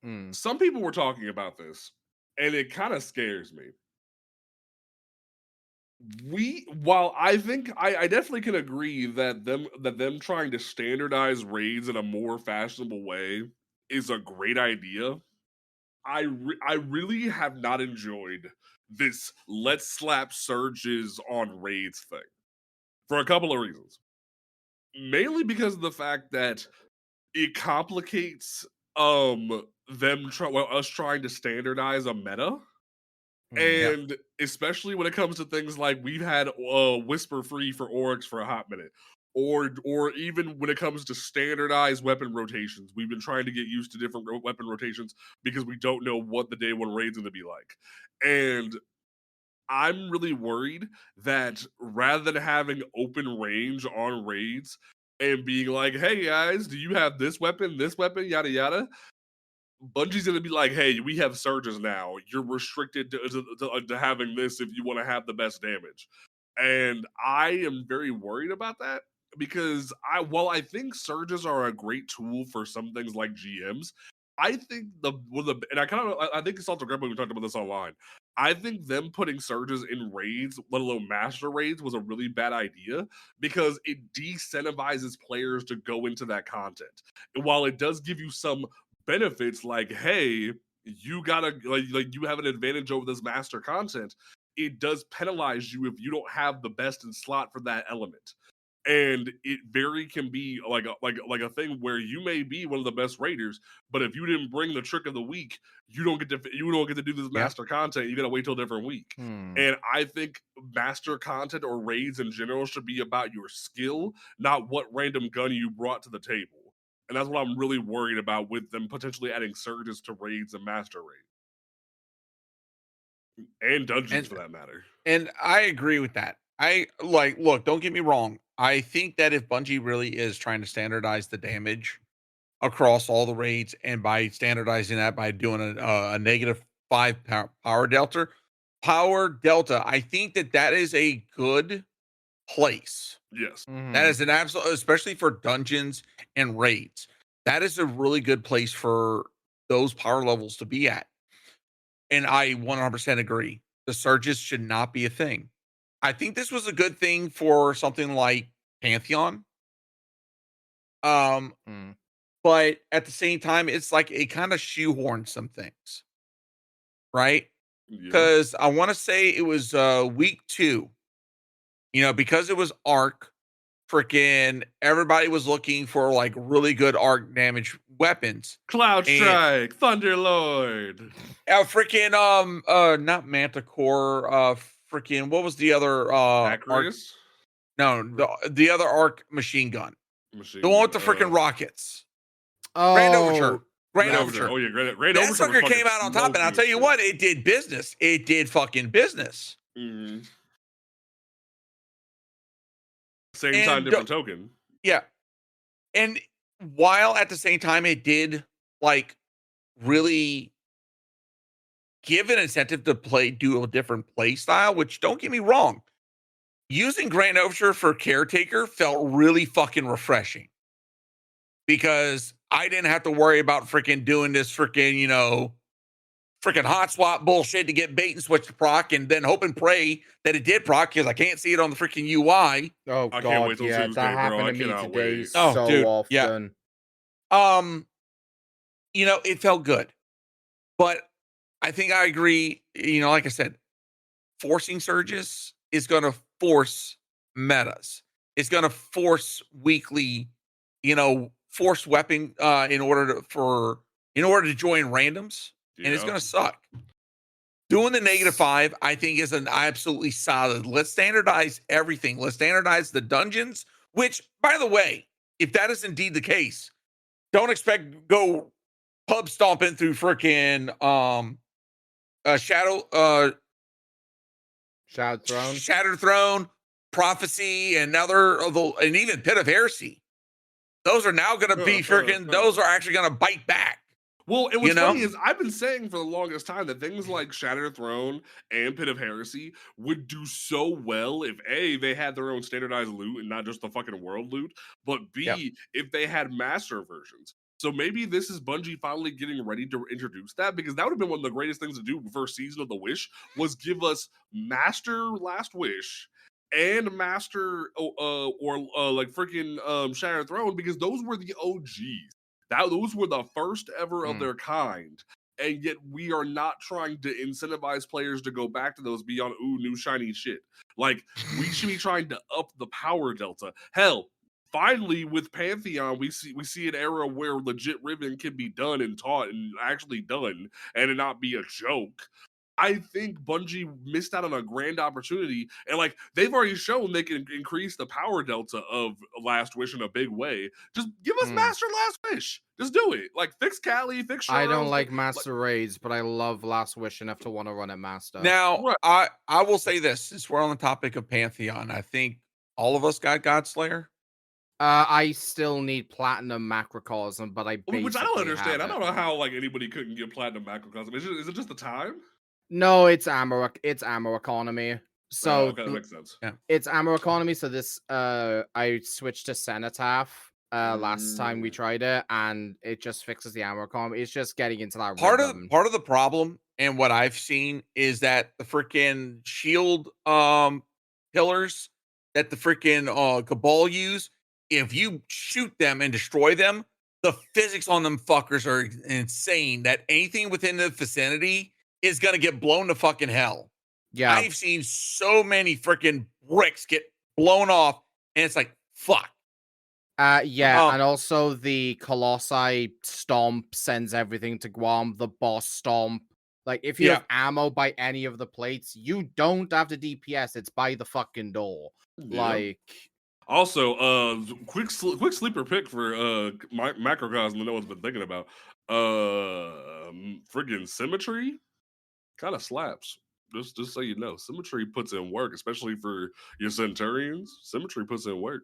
thing. Some people were talking about this, and it kind of scares me. While I think I definitely can agree that them trying to standardize raids in a more fashionable way is a great idea. I really have not enjoyed this let's slap surges on raids thing for a couple of reasons. Mainly because of the fact that it complicates us trying to standardize a meta. And especially when it comes to things like we've had Whisper Free for Oryx for a hot minute. Or even when it comes to standardized weapon rotations, we've been trying to get used to different weapon rotations because we don't know what the day one raid's going to be like. And I'm really worried that rather than having open range on raids and being like, hey guys, do you have this weapon, yada yada, Bungie's going to be like, hey, we have surges now. You're restricted to having this if you want to have the best damage. And I am very worried about that because while I think surges are a great tool for some things like GMs, I think I think it's also great when we talked about this online. I think them putting surges in raids, let alone master raids, was a really bad idea because it decentivizes players to go into that content. And while it does give you some benefits like, hey, you gotta like you have an advantage over this master content, it does penalize you if you don't have the best in slot for that element. And it can be like a thing where you may be one of the best raiders, but if you didn't bring the trick of the week, you don't get to do this master content. You gotta wait till a different week. And I think master content or raids in general should be about your skill, not what random gun you brought to the table. And that's what I'm really worried about with them potentially adding surges to raids and master raids. And dungeons, for that matter. And I agree with that. Look, don't get me wrong. I think that if Bungie really is trying to standardize the damage across all the raids, and by standardizing that by doing a -5 power delta, I think that is a good place. Yes. That is an absolute, especially for dungeons and raids. That is a really good place for those power levels to be at. And I 100% agree. The surges should not be a thing. I think this was a good thing for something like Pantheon. But at the same time, it's like it kind of shoehorns some things. Right? Because I want to say it was week 2. Because it was Arc, freaking everybody was looking for like really good arc damage weapons. Cloud Strike, Thunderlord. Freaking not Manticore, freaking what was the other Acreus? No, the other arc machine gun. The one with the freaking rockets. Oh, Grand Overture. Grand Overture. Oh yeah, Grand That Overture. sucker came out on top, and I'll tell you what, it did business. It did fucking business. Mm-hmm. Same time, different token. Yeah. And while at the same time it did like really give an incentive to do a different play style, which don't get me wrong, using Grand Overture for Caretaker felt really fucking refreshing because I didn't have to worry about freaking doing this freaking, freaking hot swap bullshit to get bait and switch to proc and then hope and pray that it did proc because I can't see it on the freaking UI. Oh I God, can't wait till yeah, Tuesday, that bro. happened I to me cannot today wait. so dude, often. Yeah. It felt good. But I think I agree, like I said, forcing surges is going to force metas. It's going to force weekly, force weapon in order to join randoms, and it's going to suck. Doing the -5, I think, is an absolutely solid. Let's standardize everything. Let's standardize the dungeons, which, by the way, if that is indeed the case, don't expect go pub stomping through freaking Shattered Throne, Prophecy, and and even Pit of Heresy. Those are now going to be freaking. Those are actually going to bite back. Well, and what's funny is I've been saying for the longest time that things like Shattered Throne and Pit of Heresy would do so well if A, they had their own standardized loot and not just the fucking world loot, but B, if they had master versions. So maybe this is Bungie finally getting ready to introduce that, because that would have been one of the greatest things to do first season of The Wish, was give us Master Last Wish and Master like freaking Shattered Throne, because those were the OGs. Those were the first ever of their kind, and yet we are not trying to incentivize players to go back to those beyond new shiny shit. Like, we should be trying to up the power delta. Hell, finally with Pantheon, we see an era where legit Riven can be done and taught and actually done, and it not be a joke. I think Bungie missed out on a grand opportunity, and like they've already shown they can increase the power delta of Last Wish in a big way. Just give us Master Last Wish. Just do it. Like, fix Cali, fix Charles. I don't like Master Raids, but I love Last Wish enough to want to run it Master. Now, I will say this, since we're on the topic of Pantheon, I think all of us got Godslayer. I still need Platinum Macrocosm, but which I don't understand. I don't know how like anybody couldn't get Platinum Macrocosm. Is it just the time? No, it's ammo. It's ammo economy. So that makes sense. Yeah, it's ammo economy. So this, I switched to Cenotaph last time we tried it, and it just fixes the ammo economy. It's just getting into that part rhythm. of the problem, and what I've seen is that the freaking shield pillars that the freaking Cabal use, if you shoot them and destroy them, the physics on them fuckers are insane. That anything within the vicinity is gonna get blown to fucking hell. Yeah, I've seen so many freaking bricks get blown off, and it's like, fuck. And also the Colossi Stomp sends everything to Guam. The Boss Stomp. Like, if you have ammo by any of the plates, you don't have to DPS. It's by the fucking door. Yeah. Like. Also, quick sleeper pick for Macrocosm that no one's been thinking about. Friggin' Symmetry kind of slaps. Just so you know, Symmetry puts in work, especially for your Centurions. Symmetry puts in work.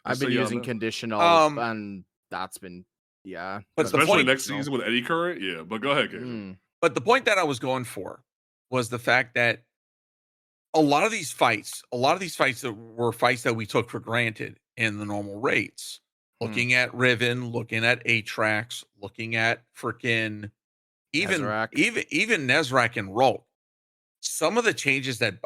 I've been using conditional, and that's been but especially next season with Eddy Current. Yeah, but go ahead, Cajun. But the point that I was going for was the fact that a lot of these fights that were fights that we took for granted in the normal rates. Looking at Riven, looking at Atrax, looking at freaking even Nezrak and Rolt. Some of the changes that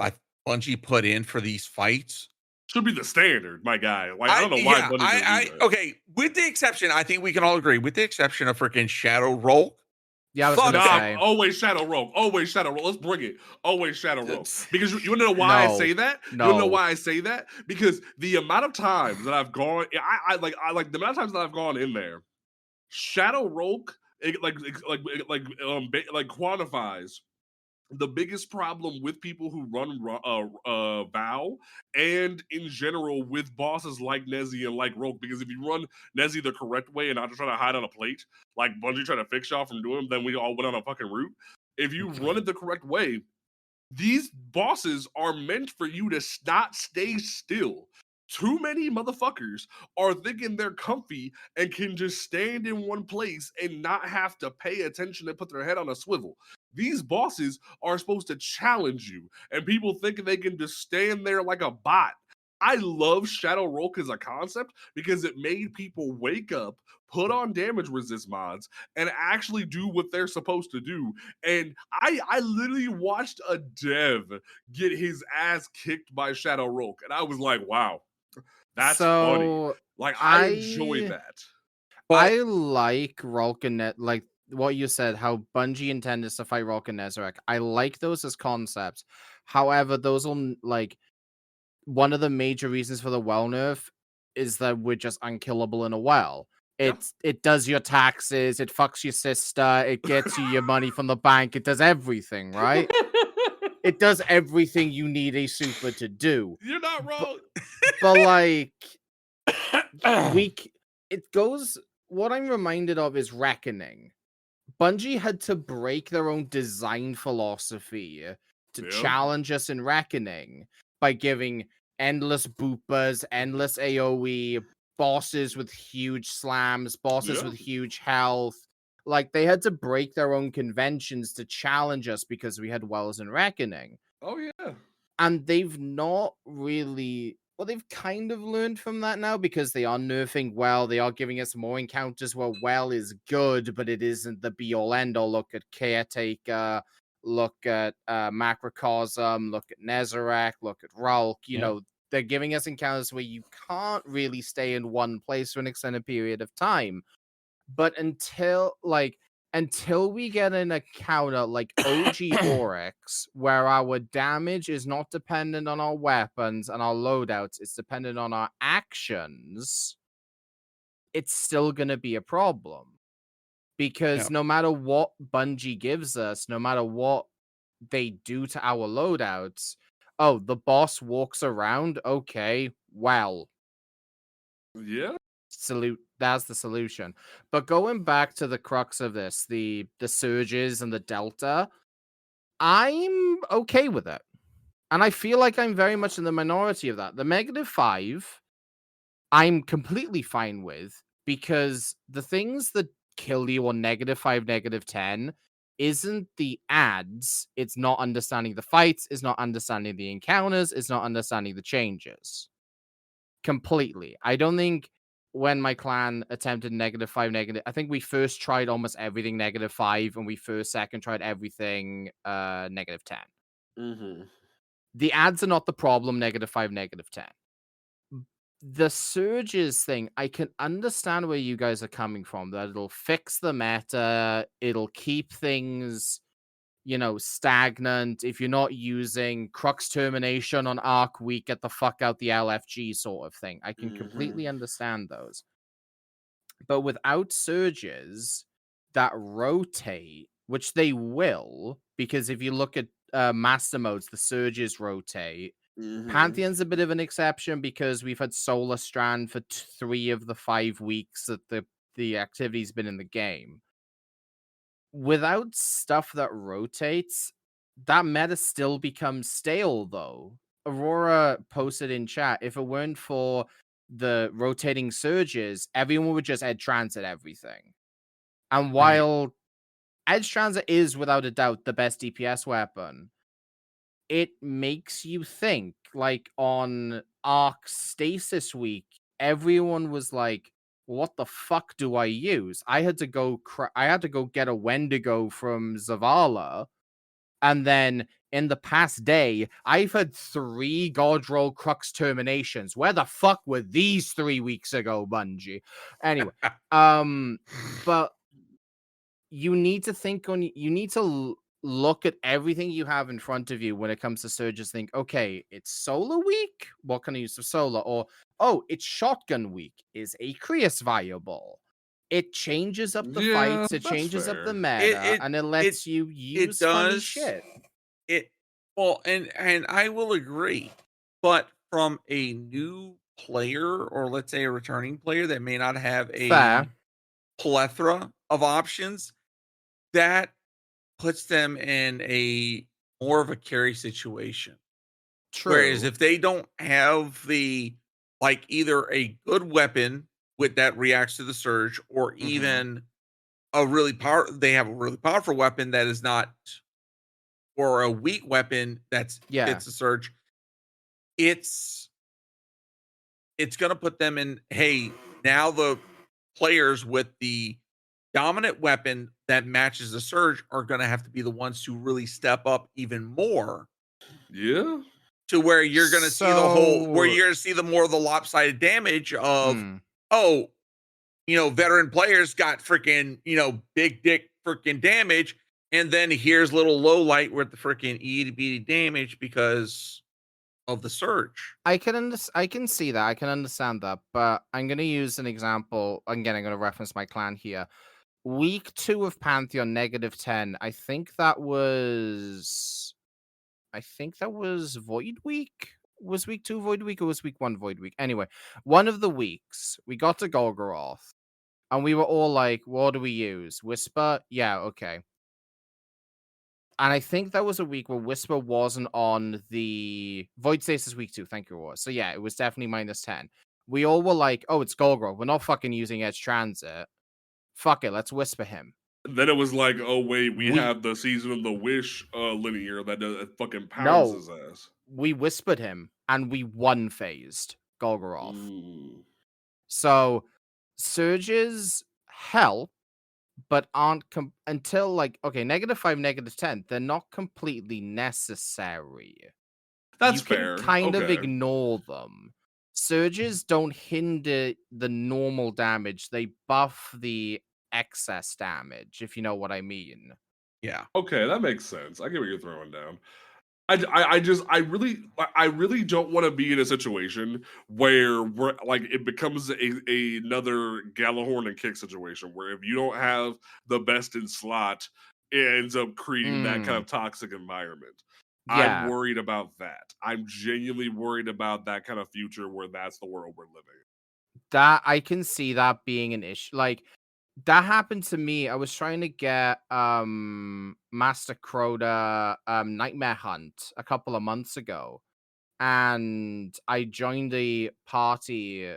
Bungie put in for these fights should be the standard, my guy. Like, I don't know why Bungie did that. Okay, with the exception, I think we can all agree, with the exception of freaking Shadow Rolt. Yeah, I was gonna say. Always Shadow Rogue. Always Shadow Rogue. Let's bring it. Always Shadow Rogue. Because you want to know why I say that? No. You want to know why I say that? Because the amount of times that I've gone, I like the amount of times that I've gone in there. Shadow Rogue, like quantifies the biggest problem with people who run Vow and in general with bosses like Nezzy and like Rogue, because if you run Nezzy the correct way and not just trying to hide on a plate, like Bungie trying to fix y'all from doing, then we all went on a fucking route. If you run it the correct way, these bosses are meant for you to not stay still. Too many motherfuckers are thinking they're comfy and can just stand in one place and not have to pay attention and put their head on a swivel. These bosses are supposed to challenge you, and people think they can just stand there like a bot. I love Shadow Rolk as a concept because it made people wake up, put on damage resist mods, and actually do what they're supposed to do. And I literally watched a dev get his ass kicked by Shadow Rolk, and I was like, wow, that's funny. Like, I enjoy that. I like Rolk and like what you said, how Bungie intended to fight Rolk and Nezarek. I like those as concepts. However, those will like one of the major reasons for the well nerf is that we're just unkillable in a well. It does your taxes, it fucks your sister, it gets you your money from the bank, it does everything, right? It does everything you need a super to do. You're not wrong. But like it goes, what I'm reminded of is Reckoning. Bungie had to break their own design philosophy to challenge us in Reckoning by giving endless boopers, endless AoE, bosses with huge slams, bosses with huge health. Like, they had to break their own conventions to challenge us because we had Wells in Reckoning. Oh, yeah. And they've not really... Well, they've kind of learned from that now because they are nerfing Well. They are giving us more encounters where Well is good, but it isn't the be-all, end-all. Look at Caretaker, look at Macrocosm, look at Nezarek, look at Rulk. You know, they're giving us encounters where you can't really stay in one place for an extended period of time. But until we get an encounter like OG Oryx, where our damage is not dependent on our weapons and our loadouts, it's dependent on our actions, it's still going to be a problem. Because no matter what Bungie gives us, no matter what they do to our loadouts, oh, the boss walks around, okay, well. Yeah. That's the solution. But going back to the crux of this, the surges and the delta, I'm okay with it. And I feel like I'm very much in the minority of that. The -5, I'm completely fine with, because the things that kill you on -5, -10 isn't the ads. It's not understanding the fights, it's not understanding the encounters, it's not understanding the changes. Completely. I don't think when my clan attempted -5, I think we first tried almost everything -5, and we second tried everything -10. Mm-hmm. The ads are not the problem, -5, -10. The surges thing, I can understand where you guys are coming from, that it'll fix the meta, it'll keep things, stagnant. If you're not using Crux Termination on Arc Week, get the fuck out the LFG sort of thing. I can completely understand those. But without surges that rotate, which they will, because if you look at master modes, the surges rotate. Pantheon's a bit of an exception because we've had Solar Strand for 3 of the 5 weeks that the activity's been in the game. Without stuff that rotates, that meta still becomes stale, though. Aurora posted in chat, if it weren't for the rotating surges, everyone would just edge transit everything. And while edge transit is without a doubt the best DPS weapon, it makes you think. Like on Arc Stasis Week, everyone was like, what the fuck do I use? I had to go get a Wendigo from Zavala, and then in the past day, I've had 3 Godroll Crux Terminations. Where the fuck were these 3 weeks ago, Bungie? Anyway, but you need to look at everything you have in front of you when it comes to surges. Think, okay, it's Solar Week? What can I use for Solar? Or, oh, it's Shotgun Week. Is Acreus viable? It changes up the fights, it changes up the meta, and it lets you use funny shit. And I will agree, but from a new player, or let's say a returning player that may not have a Fair. plethora of options, that puts them in a more of a carry situation. True. Whereas if they don't have the either a good weapon with that reacts to the surge, or even they have a really powerful weapon that is not, or a weak weapon that's fits the surge, it's gonna put them in, hey, now the players with the dominant weapon that matches the surge are gonna have to be the ones to really step up even more. Yeah. To where you're gonna see the more of the lopsided damage of, veteran players got freaking, big dick freaking damage, and then here's little low light with the freaking itty bitty damage because of the surge. I can see that. I can understand that, but I'm gonna use an example. Again, I'm gonna reference my clan here. Week 2 of Pantheon, -10. I think that was Void Week. Was week 2 Void Week, or was week 1 Void Week? Anyway, one of the weeks we got to Golgoroth, and we were all like, "What do we use? Whisper? Yeah, okay." And I think that was a week where Whisper wasn't on the Void Stasis week 2. Thank you, Roar. So yeah, it was definitely -10. We all were like, "Oh, it's Golgoroth. We're not fucking using Edge Transit. Fuck it, let's Whisper him." Then it was like, oh wait, we have the Season of the Wish linear that fucking pounds his ass. We whispered him and we one phased Golgoroth. So surges help, but aren't until -5, -10. They're not completely necessary. That's you can fair. Kind of ignore them. Surges don't hinder the normal damage; they buff the excess damage, if you know what I mean. Yeah. Okay, that makes sense. I get what you're throwing down. I really don't want to be in a situation where we're like it becomes another Galahorn and Kick situation where if you don't have the best in slot, it ends up creating that kind of toxic environment. Yeah. I'm worried about that. I'm genuinely worried about that kind of future where that's the world we're living in. That I can see that being an issue. That happened to me. I was trying to get Master Crota Nightmare Hunt a couple of months ago, and I joined a party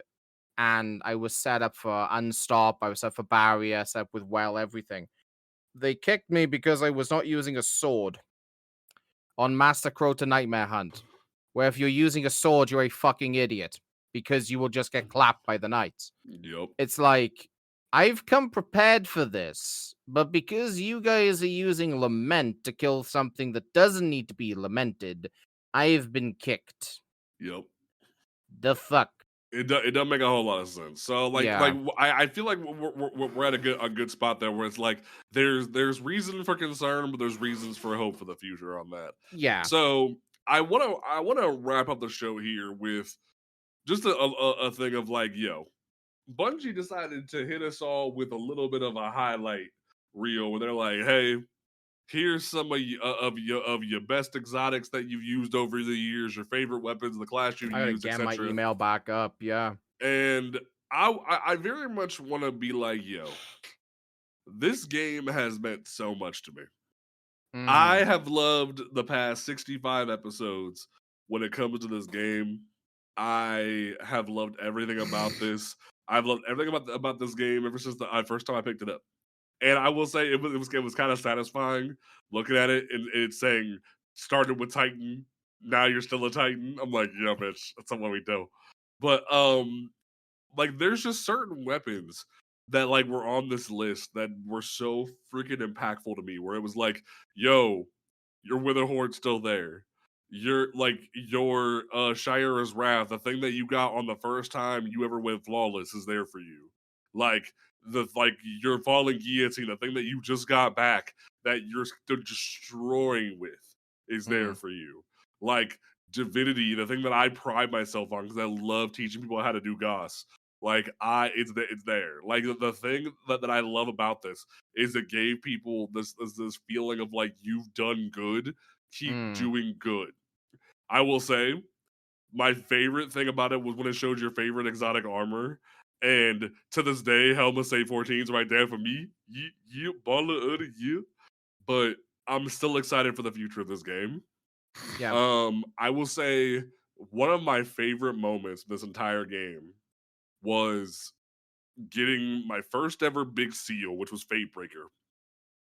and I was set up for Unstop, I was set up for Barrier, set up with everything. They kicked me because I was not using a sword on Master Crota Nightmare Hunt, where if you're using a sword, you're a fucking idiot because you will just get clapped by the knights. Yep. It's like, I've come prepared for this, but because you guys are using Lament to kill something that doesn't need to be lamented, I've been kicked. Yep. The fuck? It doesn't make a whole lot of sense. So I feel like we're at a good spot there where it's like there's reason for concern, but there's reasons for hope for the future on that. Yeah. So I wanna wrap up the show here with just a thing of like, yo, Bungie decided to hit us all with a little bit of a highlight reel where they're like, hey, here's some of your best exotics that you've used over the years, your favorite weapons, the class you've used, I gotta get my etc. email back up, yeah. And I very much want to be like, yo, this game has meant so much to me. I have loved the past 65 episodes when it comes to this game. I have loved everything about this. I've loved everything about this game ever since the first time I picked it up. And I will say it was kind of satisfying looking at it and it's saying started with Titan, now you're still a Titan. I'm like, yeah, bitch, that's not what we do. But like there's just certain weapons that like were on this list that were so freaking impactful to me where it was like, yo, your Witherhoard's still there. Your Shira's Wrath, the thing that you got on the first time you ever went flawless is there for you. Like your Falling Guillotine, the thing that you just got back that you're still destroying with is there for you. Like Divinity, the thing that I pride myself on because I love teaching people how to do Goss. Like it's there. Like the thing that I love about this is it gave people this feeling of like you've done good keep doing good. I will say, my favorite thing about it was when it showed your favorite exotic armor. And to this day, Helma Say 14 is right there for me. Yeah, baller of the year. But I'm still excited for the future of this game. Yeah. I will say one of my favorite moments this entire game was getting my first ever big seal, which was Fatebreaker.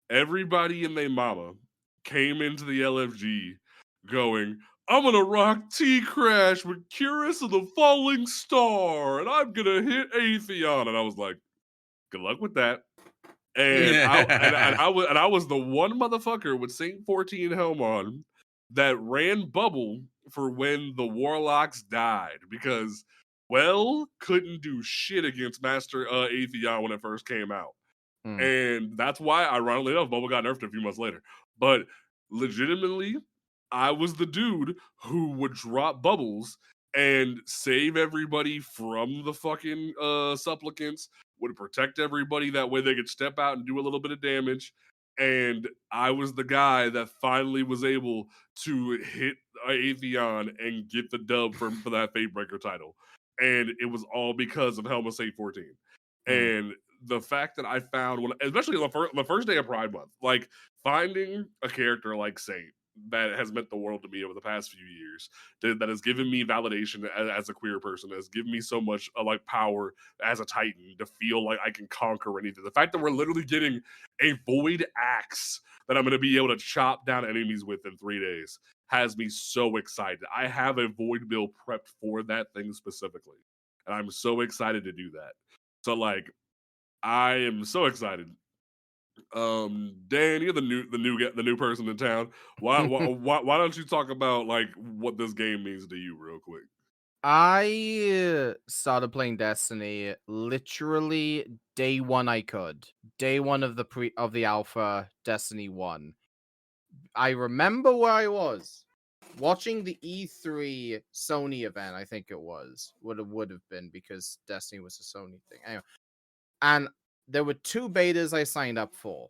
Everybody and their mama came into the LFG going, I'm gonna rock T-Crash with Curious of the Falling Star, and I'm gonna hit Atheon. And I was like, good luck with that. And I was the one motherfucker with Saint 14 helm on that ran bubble for when the Warlocks died because, well, couldn't do shit against Master Atheon when it first came out. And that's why, ironically enough, Bubble got nerfed a few months later. But legitimately, I was the dude who would drop bubbles and save everybody from the fucking supplicants, would protect everybody. That way they could step out and do a little bit of damage. And I was the guy that finally was able to hit Atheon and get the dub for that Fatebreaker title. And it was all because of Helma Say 14. And the fact that I found, especially the first day of Pride Month, like finding a character like Saint that has meant the world to me over the past few years, that has given me validation as a queer person, that has given me so much like power as a Titan to feel like I can conquer anything. The fact that we're literally getting a void axe that I'm going to be able to chop down enemies with in 3 days has me so excited. I have a void build prepped for that thing specifically, and I'm so excited to do that. So like, I am so excited. Dan, you're the new person in town. Why don't you talk about like what this game means to you real quick? I started playing Destiny literally day one I could. Day one of the alpha, Destiny 1. I remember where I was watching the E3 Sony event, I think it was. Would have been because Destiny was a Sony thing. Anyway. And there were 2 betas I signed up for.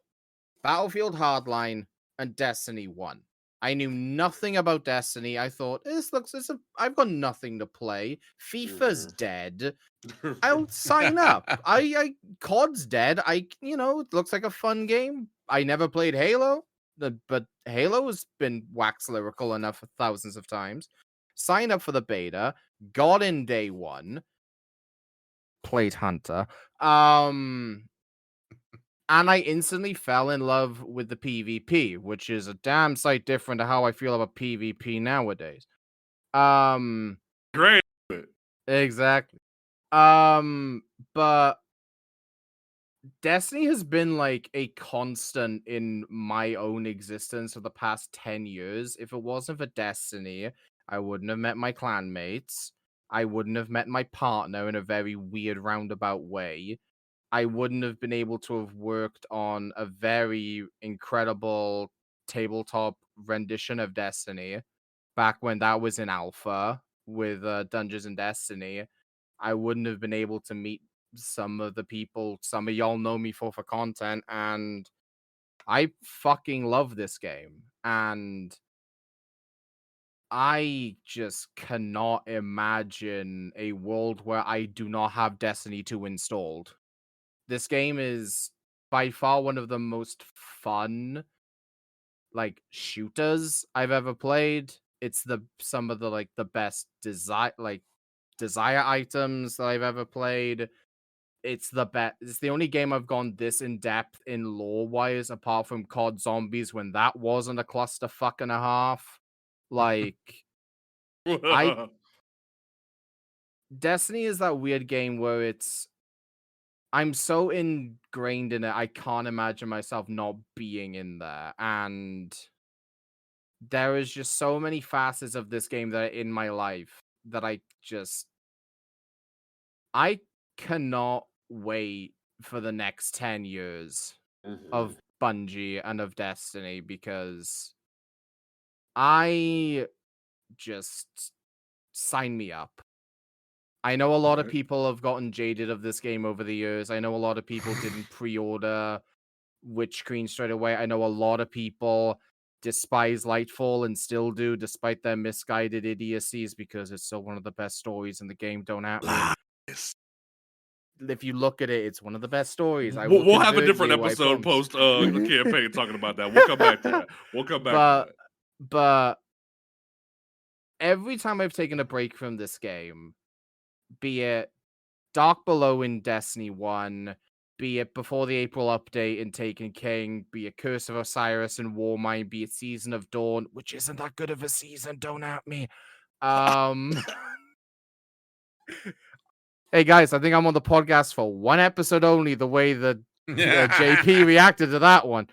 Battlefield Hardline and Destiny 1. I knew nothing about Destiny. I thought, I've got nothing to play. FIFA's dead. I'll sign up. COD's dead. It looks like a fun game. I never played Halo, but Halo has been wax lyrical enough thousands of times. Sign up for the beta. Got in day 1. Played Hunter. And I instantly fell in love with the PvP, which is a damn sight different to how I feel about PvP nowadays. Great. Exactly. But Destiny has been like a constant in my own existence for the past 10 years. If it wasn't for Destiny, I wouldn't have met my clanmates. I wouldn't have met my partner in a very weird roundabout way. I wouldn't have been able to have worked on a very incredible tabletop rendition of Destiny back when that was in alpha with Dungeons and Destiny. I wouldn't have been able to meet some of the people some of y'all know me for content, and I fucking love this game. And I just cannot imagine a world where I do not have Destiny 2 installed. This game is by far one of the most fun like shooters I've ever played. It's some of the best desire items that I've ever played. It's the best. It's the only game I've gone this in depth in lore wise, apart from COD Zombies when that wasn't a clusterfuck and a half. Like Destiny is that weird game where I'm so ingrained in it, I can't imagine myself not being in there. And there is just so many facets of this game that are in my life that I cannot wait for the next 10 years of Bungie and of Destiny, because I just sign me up. I know a lot of people have gotten jaded of this game over the years. I know a lot of people didn't pre-order Witch Queen straight away. I know a lot of people despise Lightfall and still do, despite their misguided idiocies, because it's still one of the best stories in the game. Don't at me. If you look at it, it's one of the best stories. We'll have a different episode post the campaign talking about that. We'll come back to that. But every time I've taken a break from this game, be it Dark Below in Destiny 1, be it before the April update in Taken King, be it Curse of Osiris and Warmind, be it Season of Dawn, which isn't that good of a season, don't at me. Hey guys, I think I'm on the podcast for one episode only, the way that JP reacted to that one.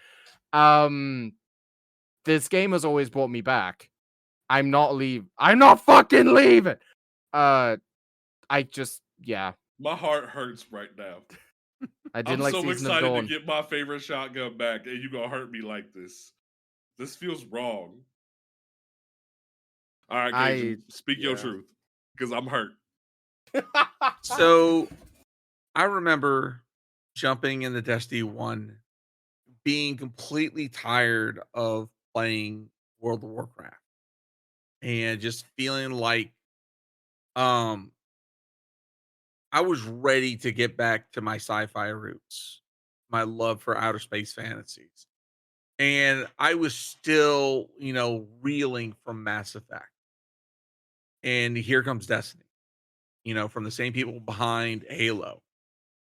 This game has always brought me back. I'm not fucking leaving. My heart hurts right now. I didn't I'm so excited to get my favorite shotgun back, and you gonna hurt me like this. This feels wrong. All right, Cajun, speak your truth, because I'm hurt. So, I remember jumping in the Destiny 1, being completely tired of playing World of Warcraft, and just feeling like I was ready to get back to my sci-fi roots, my love for outer space fantasies. And I was still, reeling from Mass Effect. And here comes Destiny, from the same people behind Halo.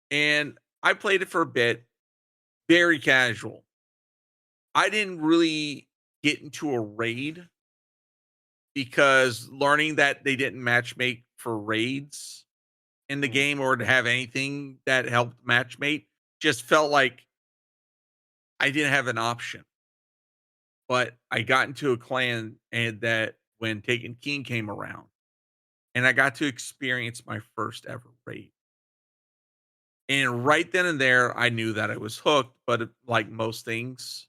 And I played it for a bit, very casual. I didn't really get into a raid because learning that they didn't matchmake for raids in the game or to have anything that helped matchmate just felt like I didn't have an option. But I got into a clan and that when Taken King came around, and I got to experience my first ever raid. And right then and there, I knew that I was hooked, but like most things,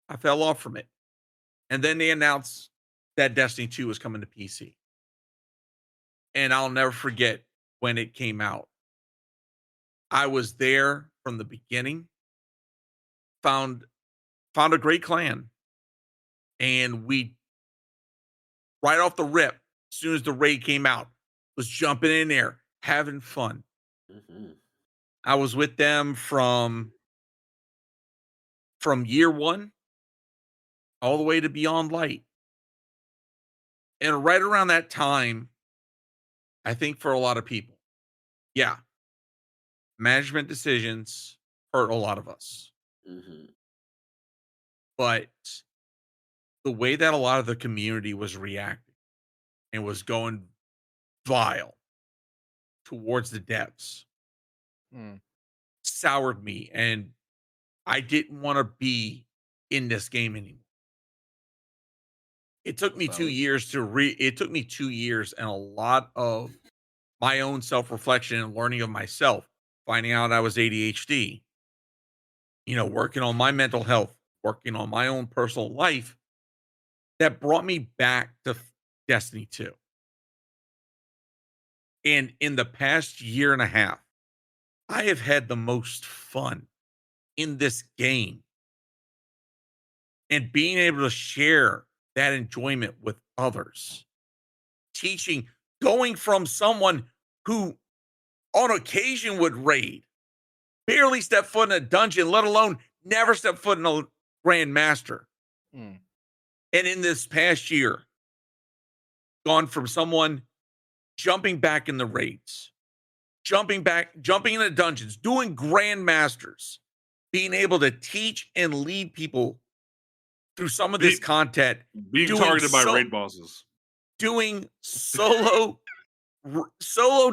I fell off from it. And then they announced that Destiny 2 was coming to PC. And I'll never forget when it came out. I was there from the beginning, found a great clan, and we, right off the rip, as soon as the raid came out, was jumping in there, having fun. Mm-hmm. I was with them from year one all the way to Beyond Light. And right around that time, I think for a lot of people, management decisions hurt a lot of us. Mm-hmm. But the way that a lot of the community was reacting and was going vile towards the devs soured me, and I didn't want to be in this game anymore. It took me 2 years it took me 2 years and a lot of my own self-reflection and learning of myself, finding out I was ADHD, working on my mental health, working on my own personal life, that brought me back to Destiny 2. And in the past year and a half, I have had the most fun in this game. And being able to share that enjoyment with others. Teaching, going from someone who on occasion would raid, barely step foot in a dungeon, let alone never step foot in a Grand Master. And in this past year, gone from someone jumping back in the raids, jumping in the dungeons, doing Grand Masters, being able to teach and lead people through some of this content, being targeted by raid bosses, doing solo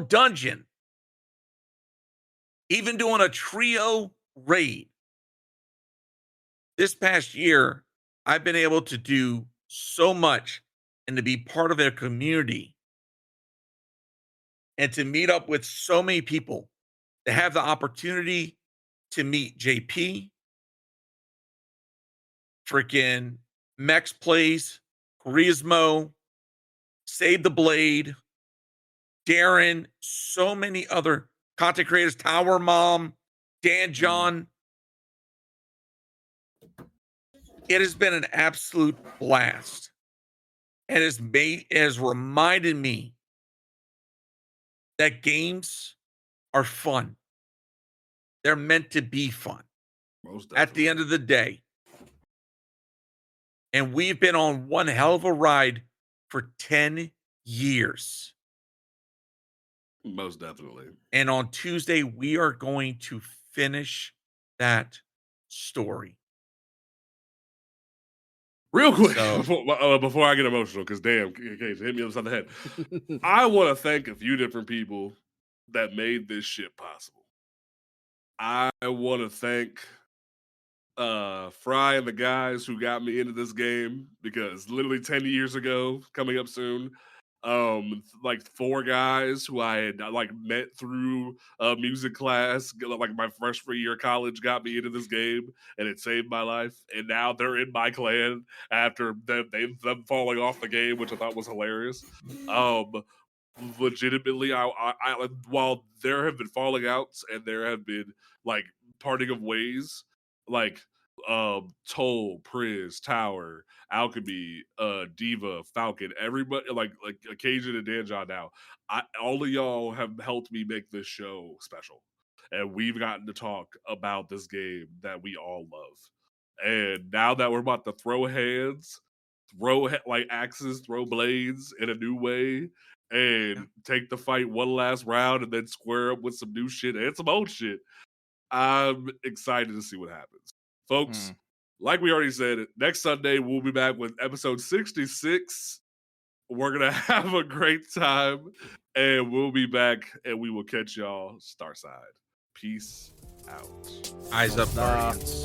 dungeon, even doing a trio raid. This past year, I've been able to do so much and to be part of a community and to meet up with so many people, to have the opportunity to meet JP, freaking Mex Plays, Charismo, Save the Blade, Darren, so many other content creators, Tower Mom, DanJon. It has been an absolute blast. And it has reminded me that games are fun. They're meant to be fun. Most at the end of the day. And we've been on one hell of a ride for 10 years. Most definitely. And on Tuesday, we are going to finish that story. Real quick, So- before I get emotional, because damn, Cage, hit me upside the head. I want to thank a few different people that made this shit possible. I want to thank Fry and the guys who got me into this game, because literally 10 years ago, coming up soon, like 4 guys who I had like met through music class, like my freshman year of college, got me into this game, and it saved my life. And now they're in my clan after them falling off the game, which I thought was hilarious. Legitimately, I while there have been falling outs and there have been like parting of ways, like Toll, Priz, Tower, Alchemy, Diva, Falcon, everybody like Cajun and DanJon now. All of y'all have helped me make this show special. And we've gotten to talk about this game that we all love. And now that we're about to throw hands, throw like axes, throw blades in a new way, and take the fight one last round and then square up with some new shit and some old shit, I'm excited to see what happens. Folks, like we already said, next Sunday we'll be back with episode 66. We're going to have a great time, and we'll be back, and we will catch y'all Starside. Peace out. Eyes up, Guardians.